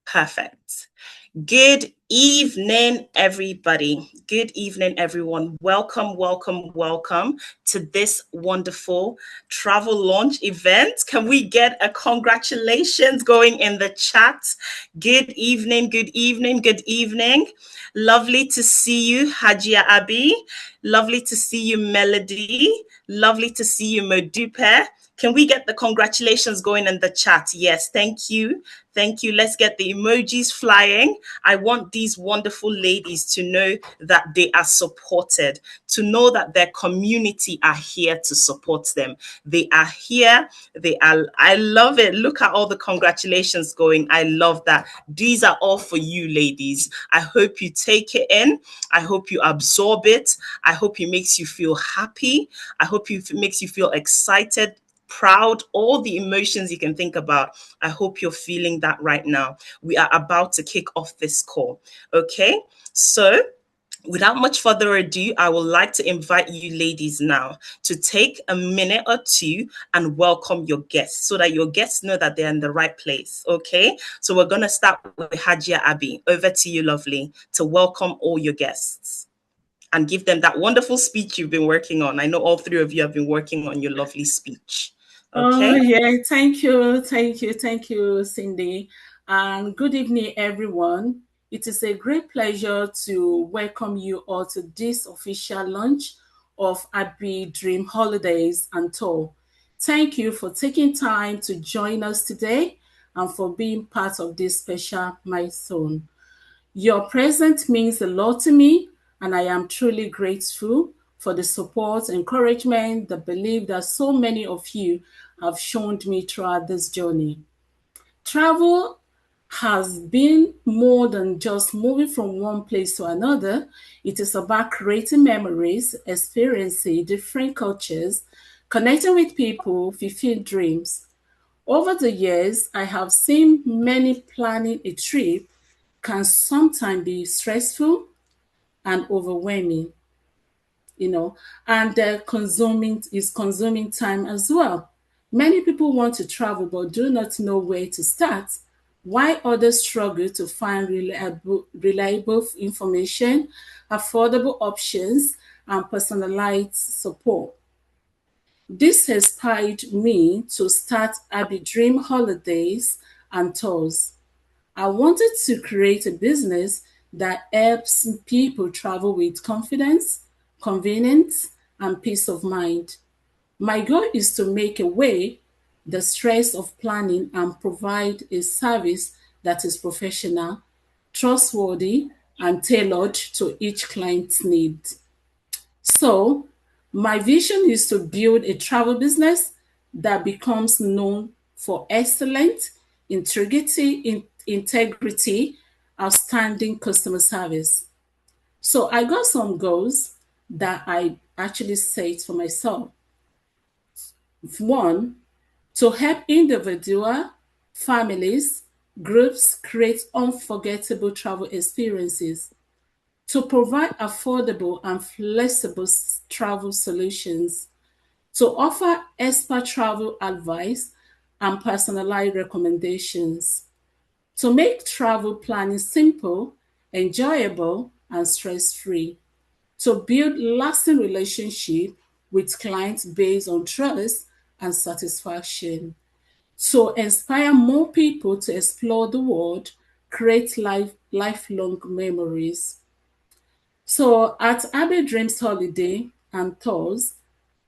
Perfect. Good evening, everybody. Good evening, everyone. Welcome, welcome, welcome to this wonderful travel launch event. Can we get a congratulations going in the chat? Good evening, good evening, good evening. Lovely to see you, Hajia Abi. Lovely to see you, Melody. Lovely to see you, Modupe. Can we get the congratulations going in the chat? Yes, thank you. Thank you. Let's get the emojis flying. I want these wonderful ladies to know that they are supported, to know that their community are here to support them. They are here. I love it. Look at all the congratulations going. I love that. These are all for you, ladies. I hope you take it in. I hope you absorb it. I hope it makes you feel happy. I hope it makes you feel excited, proud, all the emotions you can think about. I hope you're feeling that right now. We are about to kick off this call. Okay, so without much further ado, I would like to invite you ladies now to take a minute or two and welcome your guests so that your guests know that they're in the right place. Okay, so we're going to start with Hajia Abi. Over to you, lovely, to welcome all your guests and give them that wonderful speech you've been working on. I know all three of you have been working on your lovely speech. Oh, Okay. yeah. Thank you, Cindy. And good evening, everyone. It is a great pleasure to welcome you all to this official launch of Abbey Dream Holidays and Tour. Thank you for taking time to join us today and for being part of this special milestone. Your presence means a lot to me, and I am truly grateful for the support, encouragement, the belief that so many of you have shown me throughout this journey. Travel has been more than just moving from one place to another. It is about creating memories, experiencing different cultures, connecting with people, fulfilling dreams. Over the years, I have seen many planning a trip can sometimes be stressful and overwhelming, you know, and consuming time as well. Many people want to travel but do not know where to start, while others struggle to find reliable information, affordable options, and personalized support. This inspired me to start Abbey Dream Holidays and Tours. I wanted to create a business that helps people travel with confidence, convenience, and peace of mind. My goal is to make away the stress of planning and provide a service that is professional, trustworthy, and tailored to each client's needs. So, my vision is to build a travel business that becomes known for excellence, integrity, outstanding customer service. So, I got some goals that I actually set for myself. One, to help individual, families, groups create unforgettable travel experiences, to provide affordable and flexible travel solutions, to offer expert travel advice and personalized recommendations, to make travel planning simple, enjoyable, and stress-free, to build lasting relationship with clients based on trust and satisfaction, to inspire more people to explore the world, create lifelong memories. So at Abbey Dreams Holiday and Tours,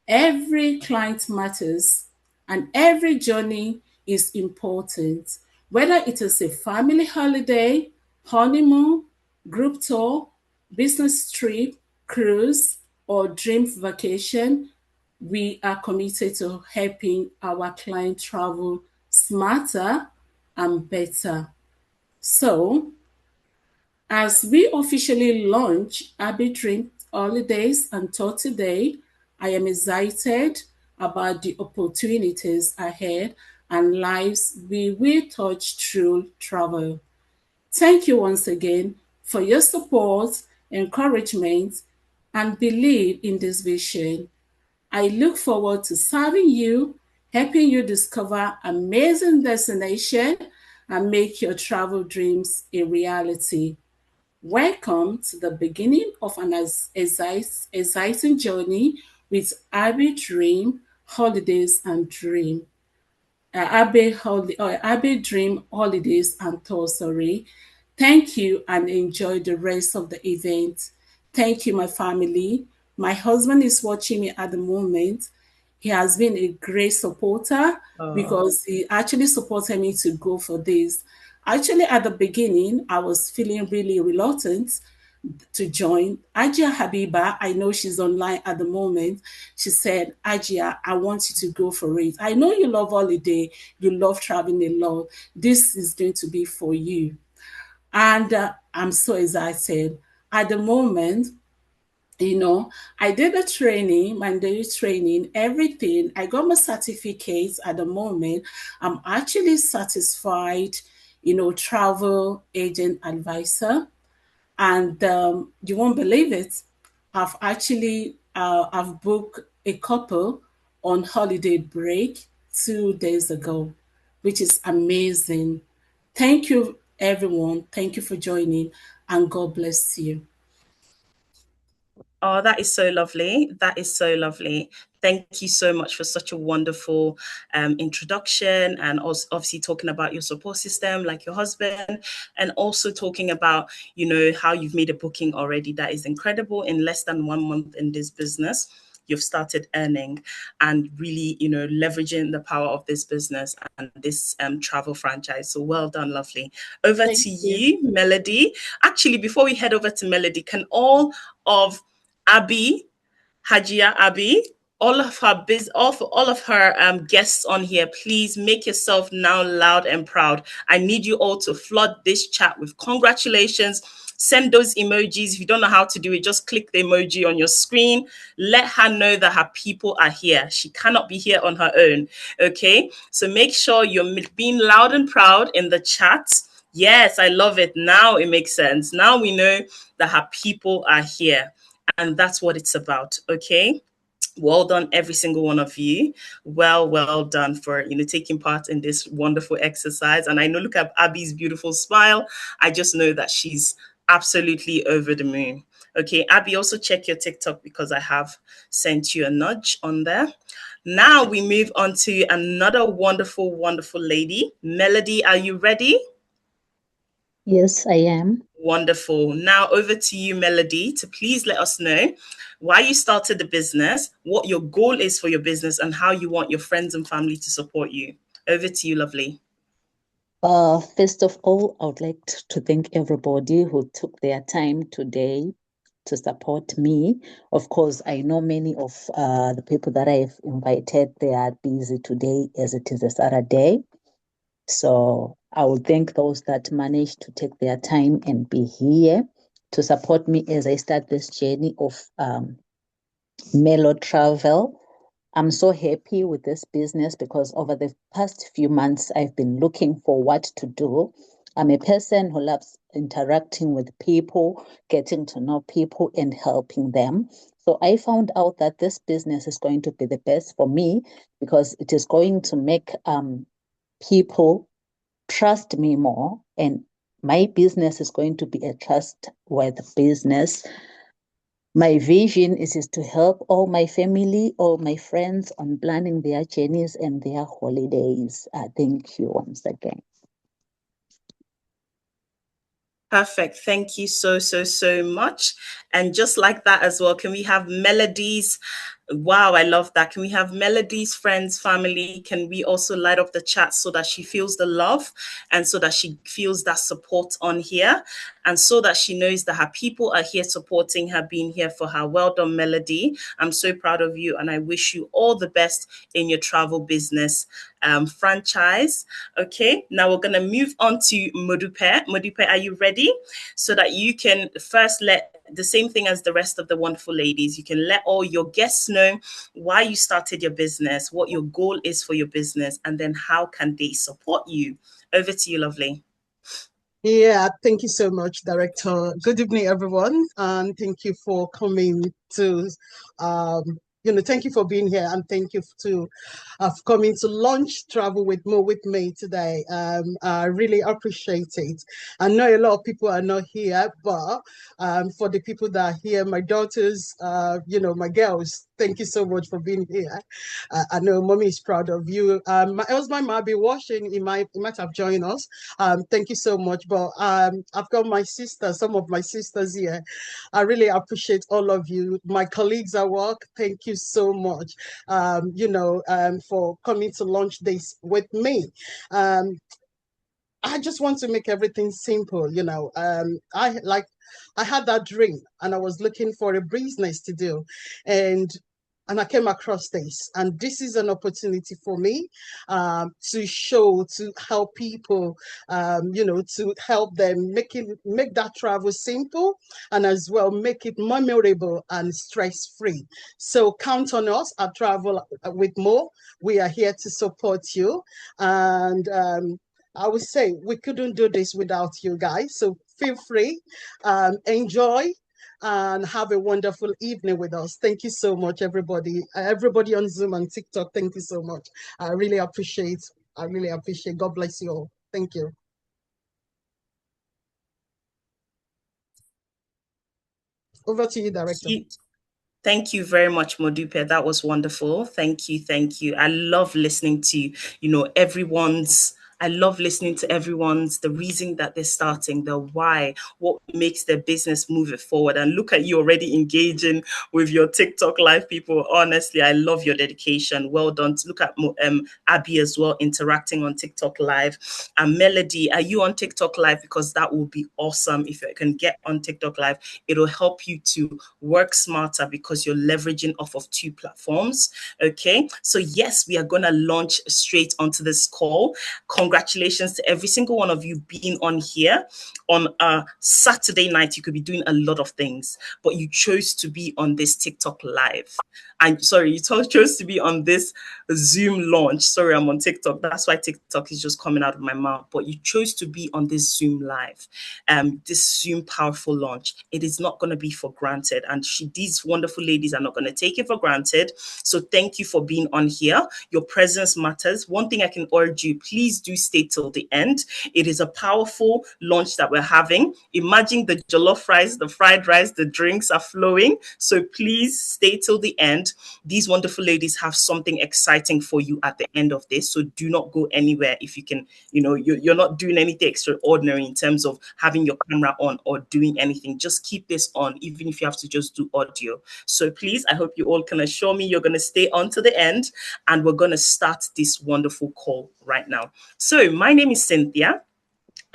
every client matters and every journey is important. Whether it is a family holiday, honeymoon, group tour, business trip, cruise, or dream vacation, we are committed to helping our client travel smarter and better. So, as we officially launch Abbey Dream Holidays and Tour today, I am excited about the opportunities ahead and lives we will touch through travel. Thank you once again for your support, encouragement, and belief in this vision. I look forward to serving you, helping you discover amazing destination, and make your travel dreams a reality. Welcome to the beginning of an exciting journey with Abby Dream, Holidays and Dream. Abbey Dream Holidays and Tour, sorry. Thank you and enjoy the rest of the event. Thank you, my family. My husband is watching me at the moment. He has been a great supporter Oh, because he actually supported me to go for this. Actually, at the beginning, I was feeling really reluctant to join. Ajia Habiba, I know she's online at the moment. She said, Ajia, I want you to go for it. I know you love holiday, you love traveling a lot. This is going to be for you. And I'm so excited. At the moment, I did the training, mandatory training, everything. I got my certificates at the moment. I'm actually satisfied, travel agent advisor. And you won't believe it. I've booked a couple on holiday break 2 days ago, which is amazing. Thank you, everyone. Thank you for joining, and God bless you. oh, that is so lovely. That is so lovely. Thank you so much for such a wonderful introduction, and also obviously talking about your support system, like your husband, and also talking about, how you've made a booking already. That is incredible. In less than 1 month in this business, you've started earning and really, leveraging the power of this business and this travel franchise. So well done, lovely. Over Thank to you. you, Melody. Actually, before we head over to Melody, can of Abby, Hajia Abby, all of her guests on here, please make yourself now loud and proud. I need you all to flood this chat with congratulations. Send those emojis. If you don't know how to do it, just click the emoji on your screen. Let her know that her people are here. She cannot be here on her own. Okay. So make sure you're being loud and proud in the chat. Yes, I love it. Now it makes sense. Now we know that her people are here. And that's what it's about. Okay. Well done, every single one of you. Well done for taking part in this wonderful exercise. And I know, look at Abby's beautiful smile. I just know that she's absolutely over the moon. Okay, Abby, also check your TikTok because I have sent you a nudge on there. Now we move on to another wonderful lady. Melody, are you ready? Yes, I am. Wonderful. Now over to you, Melody, to please let us know why you started the business, what your goal is for your business, and how you want your friends and family to support you. Over to you, lovely. First of all, I would like to thank everybody who took their time today to support me. Of course, I know many of the people that I've invited, they are busy today as it is a Saturday. So I will thank those that managed to take their time and be here to support me as I start this journey of Melo Travel. I'm so happy with this business because over the past few months, I've been looking for what to do. I'm a person who loves interacting with people, getting to know people, and helping them. So I found out that this business is going to be the best for me because it is going to make people trust me more, and my business is going to be a trustworthy business. My vision is to help all my family, all my friends on planning their journeys and their holidays. Thank you once again. Perfect. Thank you so much. And just like that as well, can we have Melodies? Wow, I love that. Can we have Melody's friends, family? Can we also light up the chat so that she feels the love and so that she feels that support on here and so that she knows that her people are here supporting her, being here for her? Well done, Melody. I'm so proud of you and I wish you all the best in your travel business franchise. Okay, now we're going to move on to Modupe. Modupe, are you ready? So that you can first let the same thing as the rest of the wonderful ladies. You can let all your guests know why you started your business, what your goal is for your business, and then how can they support you. Over to you, lovely. Yeah, thank you so much, Director. Good evening, everyone, and thank you for coming to um, thank you for being here, and thank you to coming to launch Travel with me today. I really appreciate it. I know a lot of people are not here, but for the people that are here, my daughters, my girls, thank you so much for being here. I know mommy is proud of you. My husband might be watching; he might have joined us. Thank you so much. But I've got my sisters, some of my sisters here. I really appreciate all of you. My colleagues at work, thank you so much. For coming to launch this with me. Um, I just want to make everything simple. I had that dream and I was looking for a business to do. And and I came across this, and this is an opportunity for me to help people, to help them make that travel simple, and as well make it memorable and stress free. So count on us at Travel with More. We are here to support you, and I would say we couldn't do this without you guys. So feel free, enjoy, and have a wonderful evening with us. Thank you so much, everybody. Everybody on Zoom and TikTok, thank you so much. I really appreciate. I really appreciate. God bless you all. Thank you. Over to you, Director. Thank you very much, Modupe. That was wonderful. Thank you. Thank you. I love listening to, I love listening to everyone's, the reason that they're starting, the why, what makes their business move it forward. And look at you already engaging with your TikTok live people. Honestly, I love your dedication. Well done. Look at Abby as well, interacting on TikTok live. And Melody, are you on TikTok live? Because that will be awesome. If you can get on TikTok live, it'll help you to work smarter because you're leveraging off of two platforms. Okay. So yes, we are going to launch straight onto this call. Congratulations to every single one of you being on here on a Saturday night. You could be doing a lot of things, but you chose to be on this TikTok live. And sorry, you chose to be on this Zoom launch. Sorry, I'm on TikTok. That's why TikTok is just coming out of my mouth. But you chose to be on this Zoom live, this Zoom powerful launch. It is not going to be for granted. And these wonderful ladies are not going to take it for granted. So thank you for being on here. Your presence matters. One thing I can urge you, please do stay till the end. It is a powerful launch that we're having. Imagine the jollof rice, the fried rice, the drinks are flowing. So please stay till the end. These wonderful ladies have something exciting for you at the end of this. So do not go anywhere. If you can, you're not doing anything extraordinary in terms of having your camera on or doing anything. Just keep this on, even if you have to just do audio. So please, I hope you all can assure me you're going to stay on to the end, and we're going to start this wonderful call right now. So my name is Cynthia.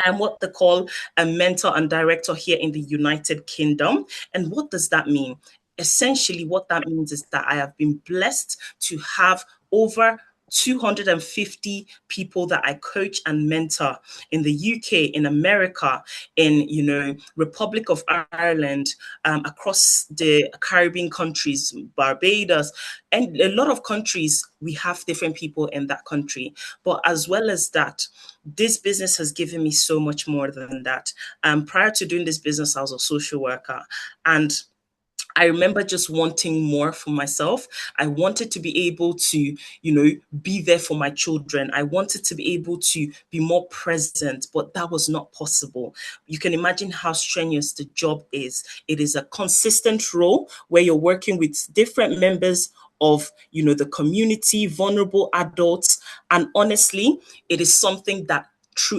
I'm what they call a mentor and director here in the United Kingdom. And what does that mean? Essentially, what that means is that I have been blessed to have over 250 people that I coach and mentor in the UK, in America, in Republic of Ireland, across the Caribbean countries, Barbados, and a lot of countries. We have different people in that country, but as well as that, this business has given me so much more than that. Prior to doing this business, I was a social worker, and I remember just wanting more for myself. I wanted to be able to, be there for my children. I wanted to be able to be more present, but that was not possible. You can imagine how strenuous the job is. It is a consistent role where you're working with different members of the community, vulnerable adults, and honestly, it is something that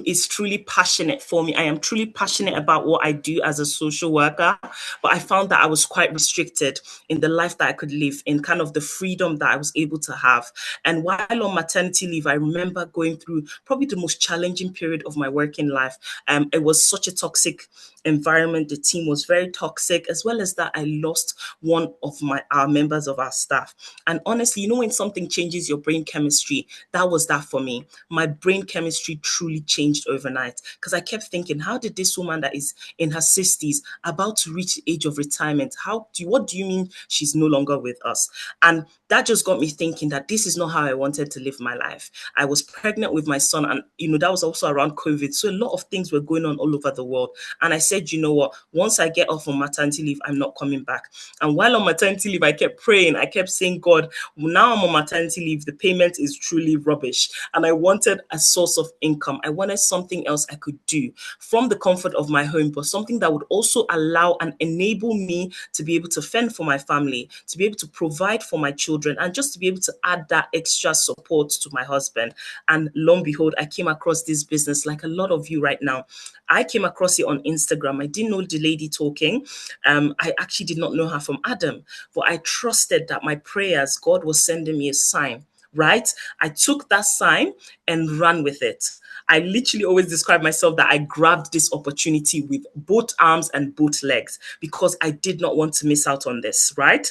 is truly passionate for me. I am truly passionate about what I do as a social worker, but I found that I was quite restricted in the life that I could live, in kind of the freedom that I was able to have. And while on maternity leave, I remember going through probably the most challenging period of my working life. It was such a toxic environment. The team was very toxic, as well as that I lost one of our members of our staff. And honestly, when something changes your brain chemistry, that was that for me. My brain chemistry truly changed overnight, because I kept thinking, how did this woman that is in her 60s, about to reach the age of retirement, what do you mean she's no longer with us? And that just got me thinking that this is not how I wanted to live my life. I was pregnant with my son, and that was also around COVID. So a lot of things were going on all over the world. And I said, you know what, once I get off on maternity leave, I'm not coming back. And while on maternity leave, I kept praying. I kept saying, God, now I'm on maternity leave, the payment is truly rubbish. And I wanted a source of income. I wanted something else I could do from the comfort of my home, but something that would also allow and enable me to be able to fend for my family, to be able to provide for my children, and just to be able to add that extra support to my husband. And lo and behold, I came across this business like a lot of you right now. I came across it on Instagram. I didn't know the lady talking. I actually did not know her from Adam, but I trusted that my prayers, God was sending me a sign, right? I took that sign and ran with it. I literally always describe myself that I grabbed this opportunity with both arms and both legs, because I did not want to miss out on this, right?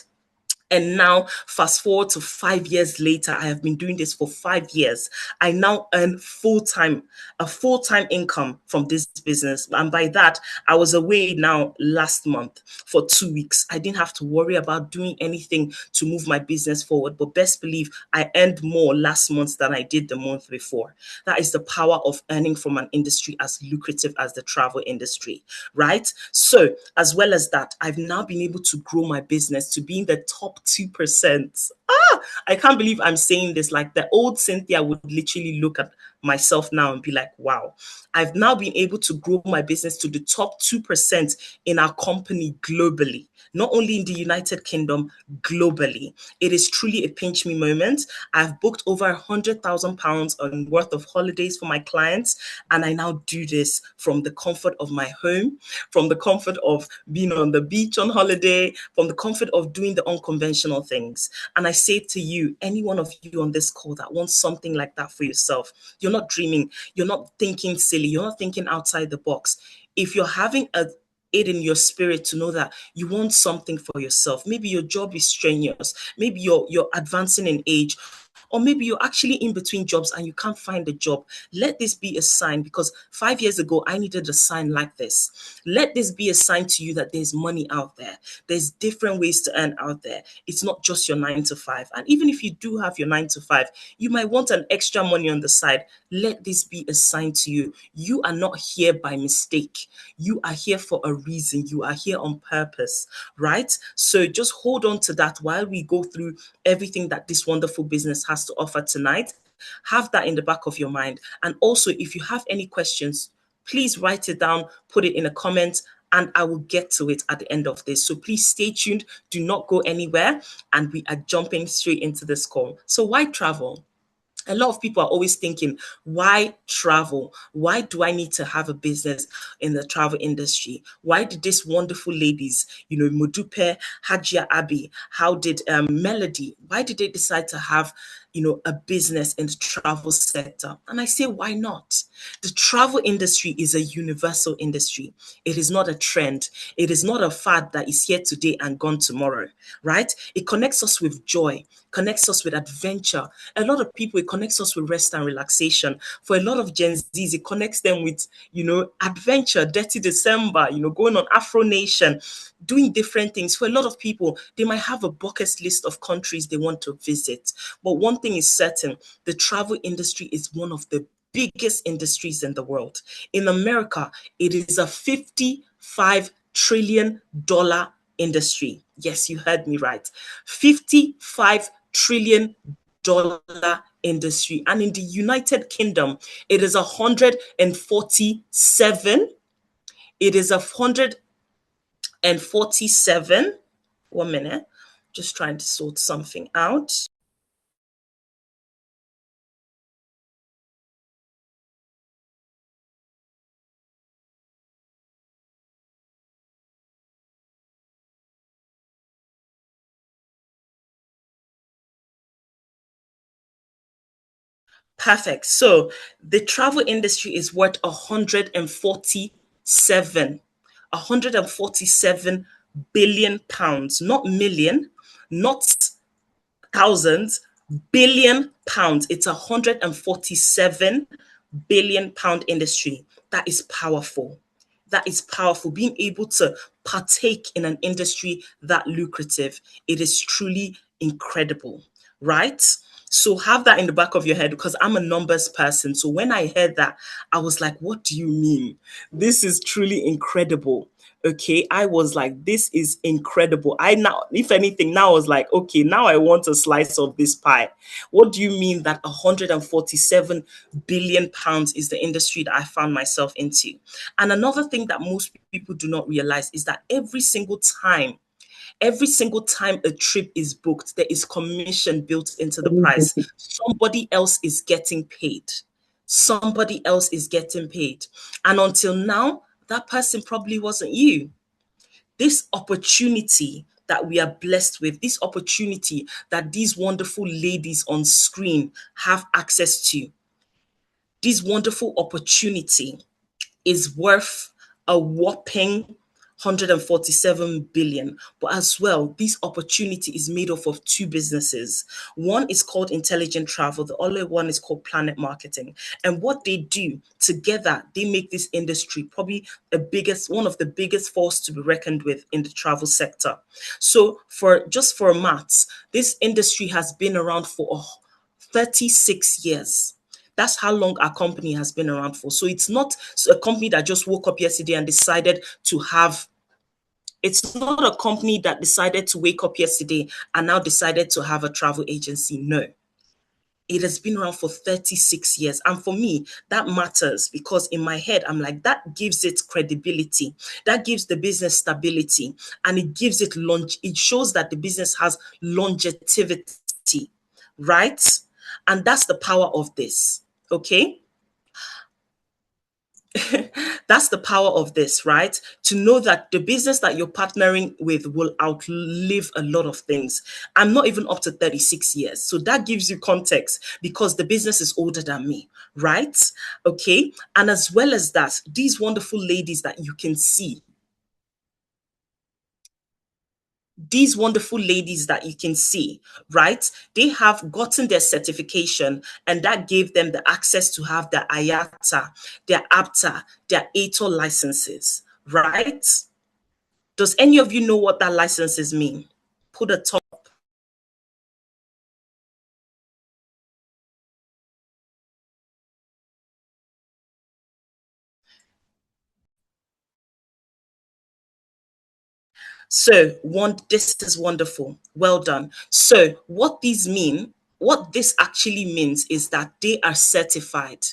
And now, fast forward to 5 years later, I have been doing this for 5 years. I now earn a full-time income from this business. And by that, I was away now last month for 2 weeks. I didn't have to worry about doing anything to move my business forward. But best believe I earned more last month than I did the month before. That is the power of earning from an industry as lucrative as the travel industry, right? So, as well as that, I've now been able to grow my business to be in the top 2%. I can't believe I'm saying this. Like, the old Cynthia would literally look at myself now and be like, wow, I've now been able to grow my business to the top 2% in our company globally, not only in the United Kingdom, globally. It is truly a pinch me moment. I've booked over £100,000 on worth of holidays for my clients, and I now do this from the comfort of my home, from the comfort of being on the beach on holiday, from the comfort of doing the unconventional things. And I say to you, any one of you on this call that wants something like that for yourself, you're not dreaming, you're not thinking silly, you're not thinking outside the box. If you're having it in your spirit to know that you want something for yourself, maybe your job is strenuous, maybe you're advancing in age, or maybe you're actually in between jobs and you can't find a job, let this be a sign, because 5 years ago, I needed a sign like this. Let this be a sign to you that there's money out there. There's different ways to earn out there. It's not just your 9 to 5. And even if you do have your 9 to 5, you might want an extra money on the side. Let this be a sign to you. You are not here by mistake. You are here for a reason. You are here on purpose, right? So just hold on to that while we go through everything that this wonderful business has to offer tonight. Have that in the back of your mind. And also, if you have any questions, please write it down, put it in a comment, and I will get to it at the end of this. So please stay tuned. Do not go anywhere. And we are jumping straight into this call. So why travel? A lot of people are always thinking, why travel? Why do I need to have a business in the travel industry? Why did these wonderful ladies, Modupe, Hajia Abi, how did Melody, why did they decide to have, a business in the travel sector? And I say, why not? The travel industry is a universal industry. It is not a trend. It is not a fad that is here today and gone tomorrow, right? It connects us with joy, connects us with adventure. A lot of people, it connects us with rest and relaxation. For a lot of Gen Zs, it connects them with, adventure, Dirty December, going on Afro Nation, doing different things. For a lot of people, they might have a bucket list of countries they want to visit. But one thing is certain, the travel industry is one of the biggest industries in the world. In America, it is a $55 trillion industry. Yes, you heard me right. $55 trillion industry. And in the United Kingdom, it is 147. It is 147. 1 minute. Just trying to sort something out. Perfect. So the travel industry is worth 147 billion pounds, not million, not thousands, billion pounds. It's 147 billion pound industry. That is powerful. That is powerful. Being able to partake in an industry that lucrative, it is truly incredible, right? So have that in the back of your head, because I'm a numbers person. So when I heard that, I was like, what do you mean? This is truly incredible. Okay, I was like, this is incredible. I now, if anything, now I was like, okay, now I want a slice of this pie. What do you mean that 147 billion pounds is the industry that I found myself into? And another thing that most people do not realize is that every single time a trip is booked, there is commission built into the price. Somebody else is getting paid. Somebody else is getting paid. And until now, that person probably wasn't you. This opportunity that we are blessed with, this opportunity that these wonderful ladies on screen have access to, this wonderful opportunity is worth a whopping 147 billion. But as well, this opportunity is made up of two businesses. One is called Intelligent Travel, the other one is called Planet Marketing. And what they do together, they make this industry probably one of the biggest force to be reckoned with in the travel sector. So for maths, this industry has been around for 36 years. That's how long our company has been around for. So it's not a company that just woke up yesterday and decided to have, it's not a company that decided to wake up yesterday and now decided to have a travel agency. No. It has been around for 36 years. And for me, that matters, because in my head, I'm like, that gives it credibility. That gives the business stability. And it gives it it shows that the business has longevity, right? And that's the power of this. Okay. That's the power of this, right? To know that the business that you're partnering with will outlive a lot of things. I'm not even up to 36 years. So that gives you context, because the business is older than me, right? Okay. And as well as that, these wonderful ladies that you can see, right? They have gotten their certification, and that gave them the access to have their IATA, their APTA, their ATOL licenses, right? Does any of you know what that licenses mean? Put a top. So this is wonderful. Well done. So what this actually means is that they are certified.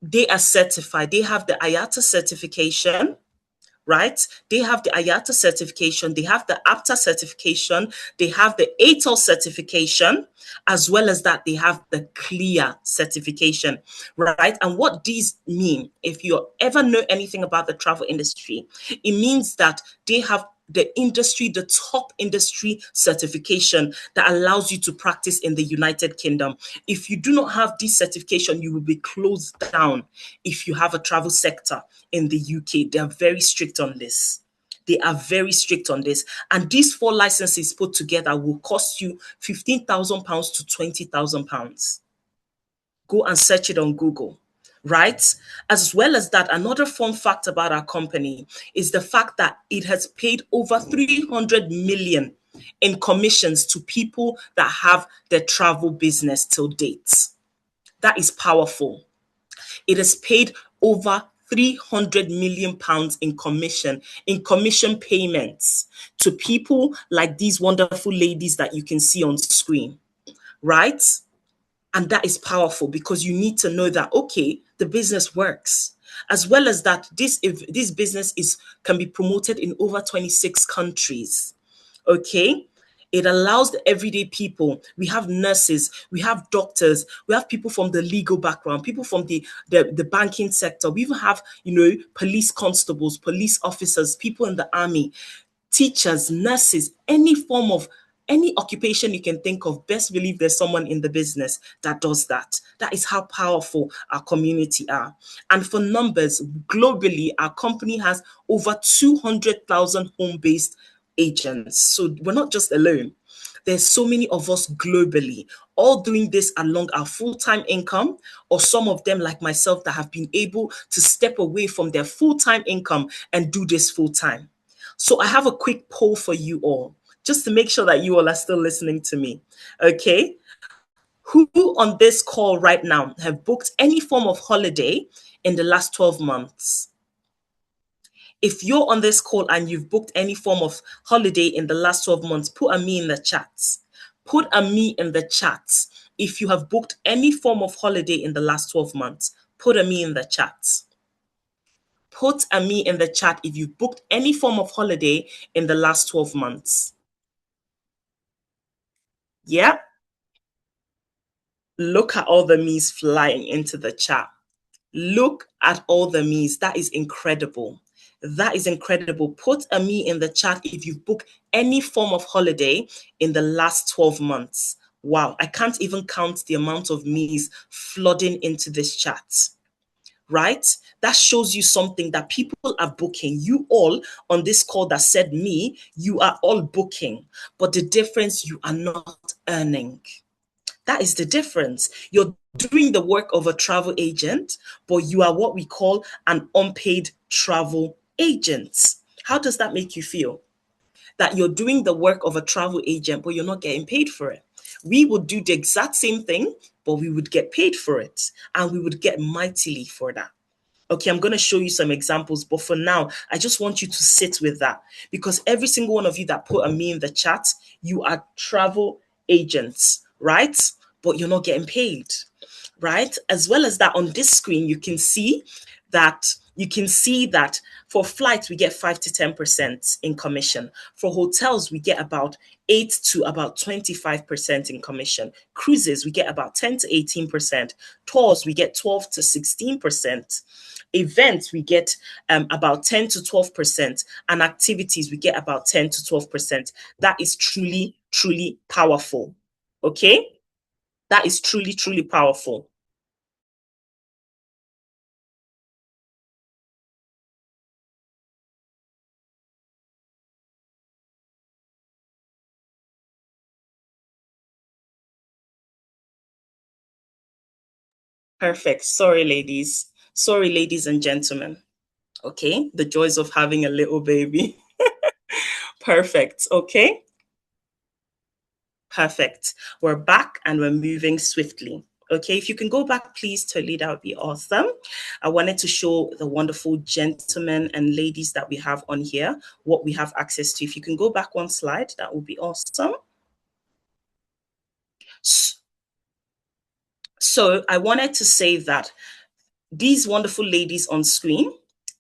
They are certified. They have the IATA certification, right? They have the IATA certification, they have the APTA certification, they have the ATOL certification, as well as that, they have the CLIA certification, right? And what these mean, if you ever know anything about the travel industry, it means that they have the top industry certification that allows you to practice in the United Kingdom. If you do not have this certification, you will be closed down if you have a travel sector in the UK. They are very strict on this. They are very strict on this. And these 4 licenses put together will cost you £15,000 to £20,000. Go and search it on Google, right? As well as that, another fun fact about our company is the fact that it has paid over 300 million in commissions to people that have their travel business till date. That is powerful. It has paid over 300 million pounds in commission payments to people like these wonderful ladies that you can see on screen, right? And that is powerful, because you need to know that, okay, the business works. As well as that, this business can be promoted in over 26 countries. Okay. It allows the everyday people. We have nurses, we have doctors, we have people from the legal background, people from the banking sector. We even have, police constables, police officers, people in the army, teachers, nurses, any occupation you can think of. Best believe there's someone in the business that does that. That is how powerful our community are. And for numbers, globally, our company has over 200,000 home-based agents. So we're not just alone. There's so many of us globally, all doing this along our full-time income, or some of them like myself that have been able to step away from their full-time income and do this full-time. So I have a quick poll for you all, just to make sure that you all are still listening to me. Okay. Who on this call right now have booked any form of holiday in the last 12 months? If you're on this call and you've booked any form of holiday in the last 12 months, put a me in the chat. Put a me in the chat. If you have booked any form of holiday in the last 12 months, put a me in the chat. Put a me in the chat if you've booked any form of holiday in the last 12 months. Yeah? Look at all the me's flying into the chat. Look at all the me's. That is incredible. That is incredible. Put a me in the chat if you've booked any form of holiday in the last 12 months. Wow, I can't even count the amount of me's flooding into this chat. Right? That shows you something that people are booking. You all on this call that said me, you are all booking. But the difference, you are not earning. That is the difference. You're doing the work of a travel agent, but you are what we call an unpaid travel agent. How does that make you feel? That you're doing the work of a travel agent, but you're not getting paid for it. We would do the exact same thing, but we would get paid for it, and we would get mightily for that. Okay, I'm going to show you some examples, but for now, I just want you to sit with that, because every single one of you that put a me in the chat, you are travel agents, right? But you're not getting paid, right? As well as that, on this screen, you can see that for flights, we get 5 to 10% in commission. For hotels, we get about 8 to about 25% in commission. Cruises, we get about 10 to 18%. Tours, we get 12 to 16%. Events, we get about 10 to 12%. And activities, we get about 10 to 12%. That is truly, truly powerful. Okay? That is truly, truly powerful. Perfect. Sorry, ladies. Sorry, ladies and gentlemen. Okay, the joys of having a little baby. Perfect. Okay, perfect. We're back and we're moving swiftly. Okay, if you can go back, please, Toli, that would be awesome. I wanted to show the wonderful gentlemen and ladies that we have on here what we have access to. If you can go back one slide, that would be awesome. So I wanted to say that these wonderful ladies on screen,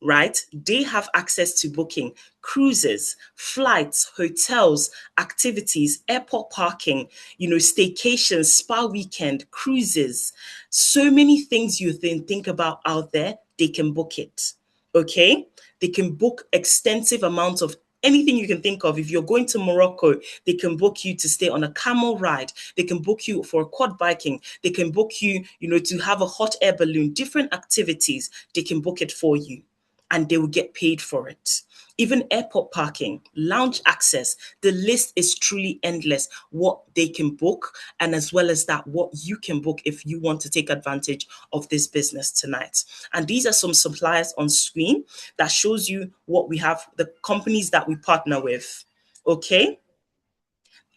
right? They have access to booking cruises, flights, hotels, activities, airport parking, staycations, spa weekend, cruises. So many things you think about out there, they can book it. Okay? They can book extensive amounts of anything you can think of. If you're going to Morocco, they can book you to stay on a camel ride. They can book you for quad biking. They can book you, to have a hot air balloon, different activities. They can book it for you and they will get paid for it. Even airport parking, lounge access, the list is truly endless what they can book, and as well as that, what you can book if you want to take advantage of this business tonight. And these are some suppliers on screen that shows you what we have, the companies that we partner with. Okay?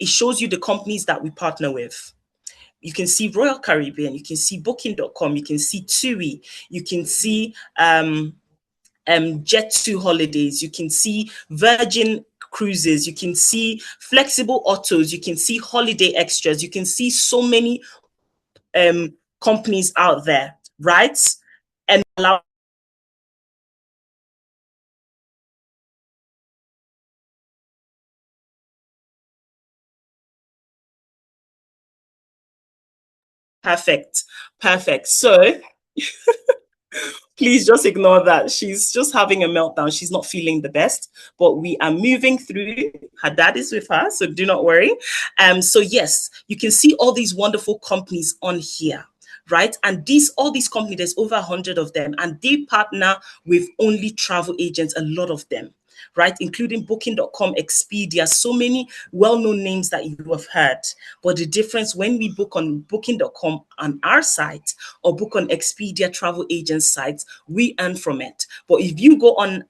It shows you the companies that we partner with. You can see Royal Caribbean, you can see booking.com, you can see TUI, you can see Jet2 holidays, you can see Virgin cruises, you can see flexible autos, you can see holiday extras, you can see so many companies out there, right? And allow perfect. Perfect. So please just ignore that. She's just having a meltdown. She's not feeling the best, but we are moving through. Her dad is with her, so do not worry. So yes, you can see all these wonderful companies on here, right? And all these companies, there's over 100 of them, and they partner with only travel agents, a lot of them. right? Including Booking.com, Expedia, so many well-known names that you have heard. But the difference when we book on Booking.com on our site or book on Expedia travel agent sites, we earn from it. But if you go on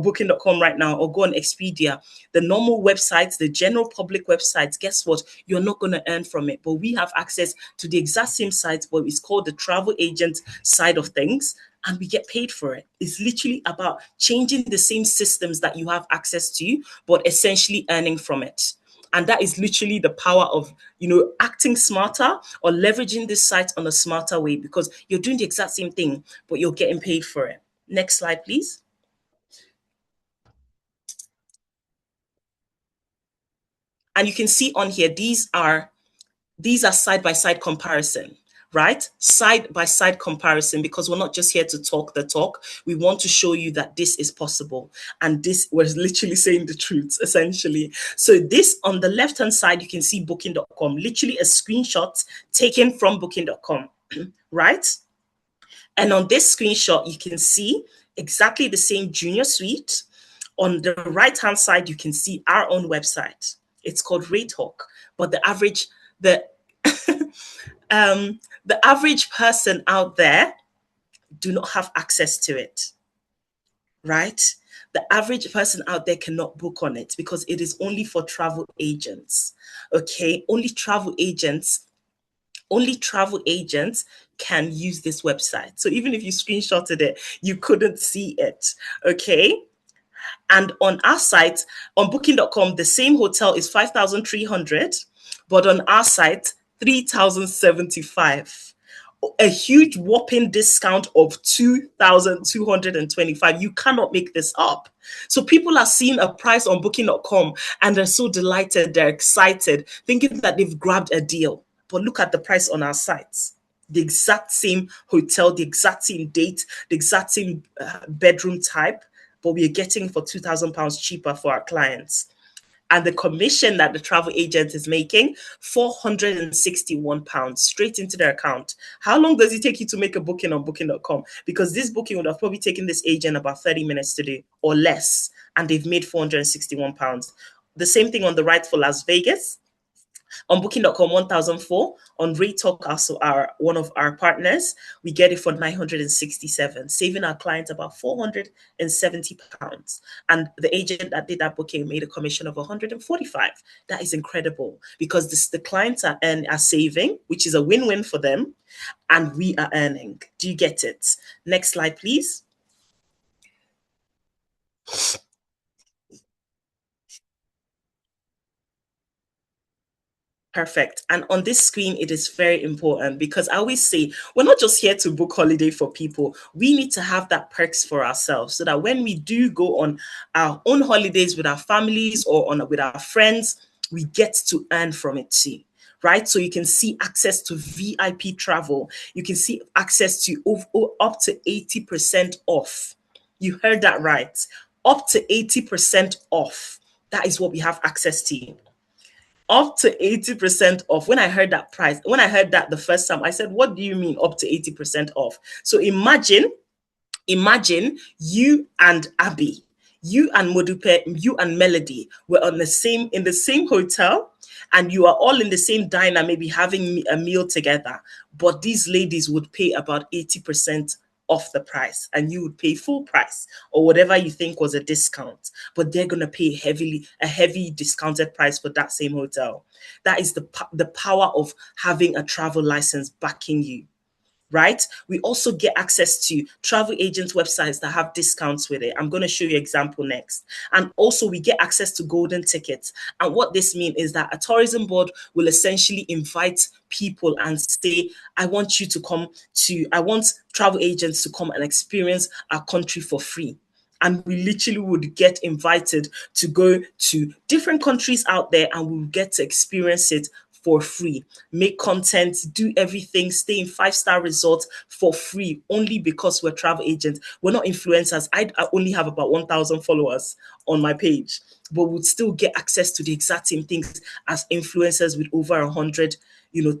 Booking.com right now or go on Expedia, the normal websites, the general public websites, guess what? You're not going to earn from it. But we have access to the exact same sites, but it's called the travel agent side of things, and we get paid for it. It's literally about changing the same systems that you have access to, but essentially earning from it. And that is literally the power of, acting smarter or leveraging this site on a smarter way, because you're doing the exact same thing, but you're getting paid for it. Next slide, please. And you can see on here, these are side-by-side comparison, right? Side-by-side comparison, because we're not just here to talk the talk. We want to show you that this is possible. And this was literally saying the truth, essentially. So this on the left-hand side, you can see Booking.com, literally a screenshot taken from Booking.com, right? And on this screenshot, you can see exactly the same junior suite. On the right-hand side, you can see our own website. It's called Rate Hawk, but the average person out there do not have access to it, right? The average person out there cannot book on it because it is only for travel agents. Okay, only travel agents can use this website. So even if you screenshotted it, you couldn't see it. Okay. And on our site, on Booking.com, the same hotel is 5,300, but on our site, 3,075. A huge whopping discount of 2,225. You cannot make this up. So people are seeing a price on Booking.com and they're so delighted, they're excited, thinking that they've grabbed a deal. But look at the price on our sites. The exact same hotel, the exact same date, the exact same bedroom type, but we are getting for £2,000 cheaper for our clients. And the commission that the travel agent is making, £461 straight into their account. How long does it take you to make a booking on Booking.com? Because this booking would have probably taken this agent about 30 minutes to do or less, and they've made £461. The same thing on the right for Las Vegas. On Booking.com, 1,004. On Rate Talk, also one of our partners, we get it for 967, saving our clients about £470. And the agent that did that booking made a commission of 145. That is incredible because the clients are saving, which is a win-win for them, and we are earning. Do you get it? Next slide, please. Perfect. And on this screen, it is very important because I always say we're not just here to book holiday for people. We need to have that perks for ourselves so that when we do go on our own holidays with our families or with our friends, we get to earn from it too. Right? So you can see access to VIP travel. You can see access to up to 80% off. You heard that right. Up to 80% off. That is what we have access to. Up to 80% off. When I heard that price, when I heard that the first time, I said, what do you mean up to 80% off? So imagine you and Abby, you and Modupe, you and Melody were in the same hotel, and you are all in the same diner, maybe having a meal together. But these ladies would pay about 80% off the price, and you would pay full price or whatever you think was a discount, but they're going to pay a heavy discounted price for that same hotel. That is the power of having a travel license backing you. Right? We also get access to travel agents websites that have discounts with it. I'm going to show you an example next. And also we get access to golden tickets. And what this means is that a tourism board will essentially invite people and say, I want travel agents to come and experience our country for free. And we literally would get invited to go to different countries out there, and we'll get to experience it for free, make content, do everything, stay in 5-star resorts for free, only because we're travel agents. We're not influencers. I only have about 1,000 followers on my page, but we'd still get access to the exact same things as influencers with over 100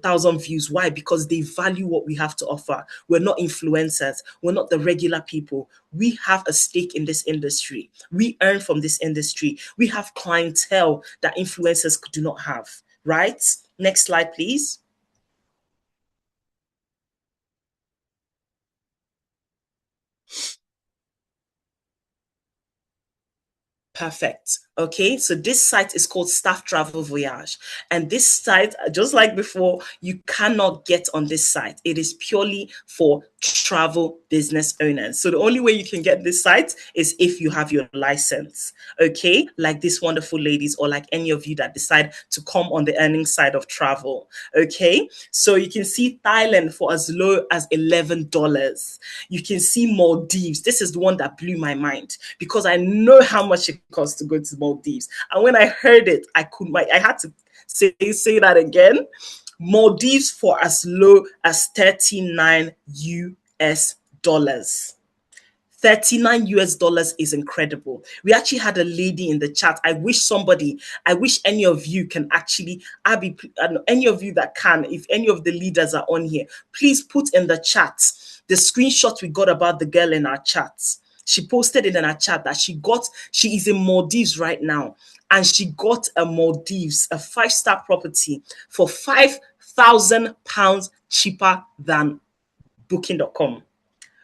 thousand views. Why? Because they value what we have to offer. We're not influencers. We're not the regular people. We have a stake in this industry. We earn from this industry. We have clientele that influencers do not have, right? Next slide, please. Perfect. Okay, so this site is called Staff Travel Voyage. And this site, just like before, you cannot get on this site. It is purely for travel business owners. So the only way you can get this site is if you have your license. Okay, like these wonderful ladies, or like any of you that decide to come on the earning side of travel. Okay, so you can see Thailand for as low as $11. You can see Maldives. This is the one that blew my mind because I know how much it costs to go to Maldives. And when I heard it, I had to say that again. Maldives for as low as 39 US dollars. 39 US dollars is incredible. We actually had a lady in the chat. I wish any of you can actually, Abby, any of you that can, if any of the leaders are on here, please put in the chat the screenshot we got about the girl in our chat. She posted it in our chat that she is in Maldives right now. And she got a Maldives, a 5-star property for £5,000 cheaper than booking.com.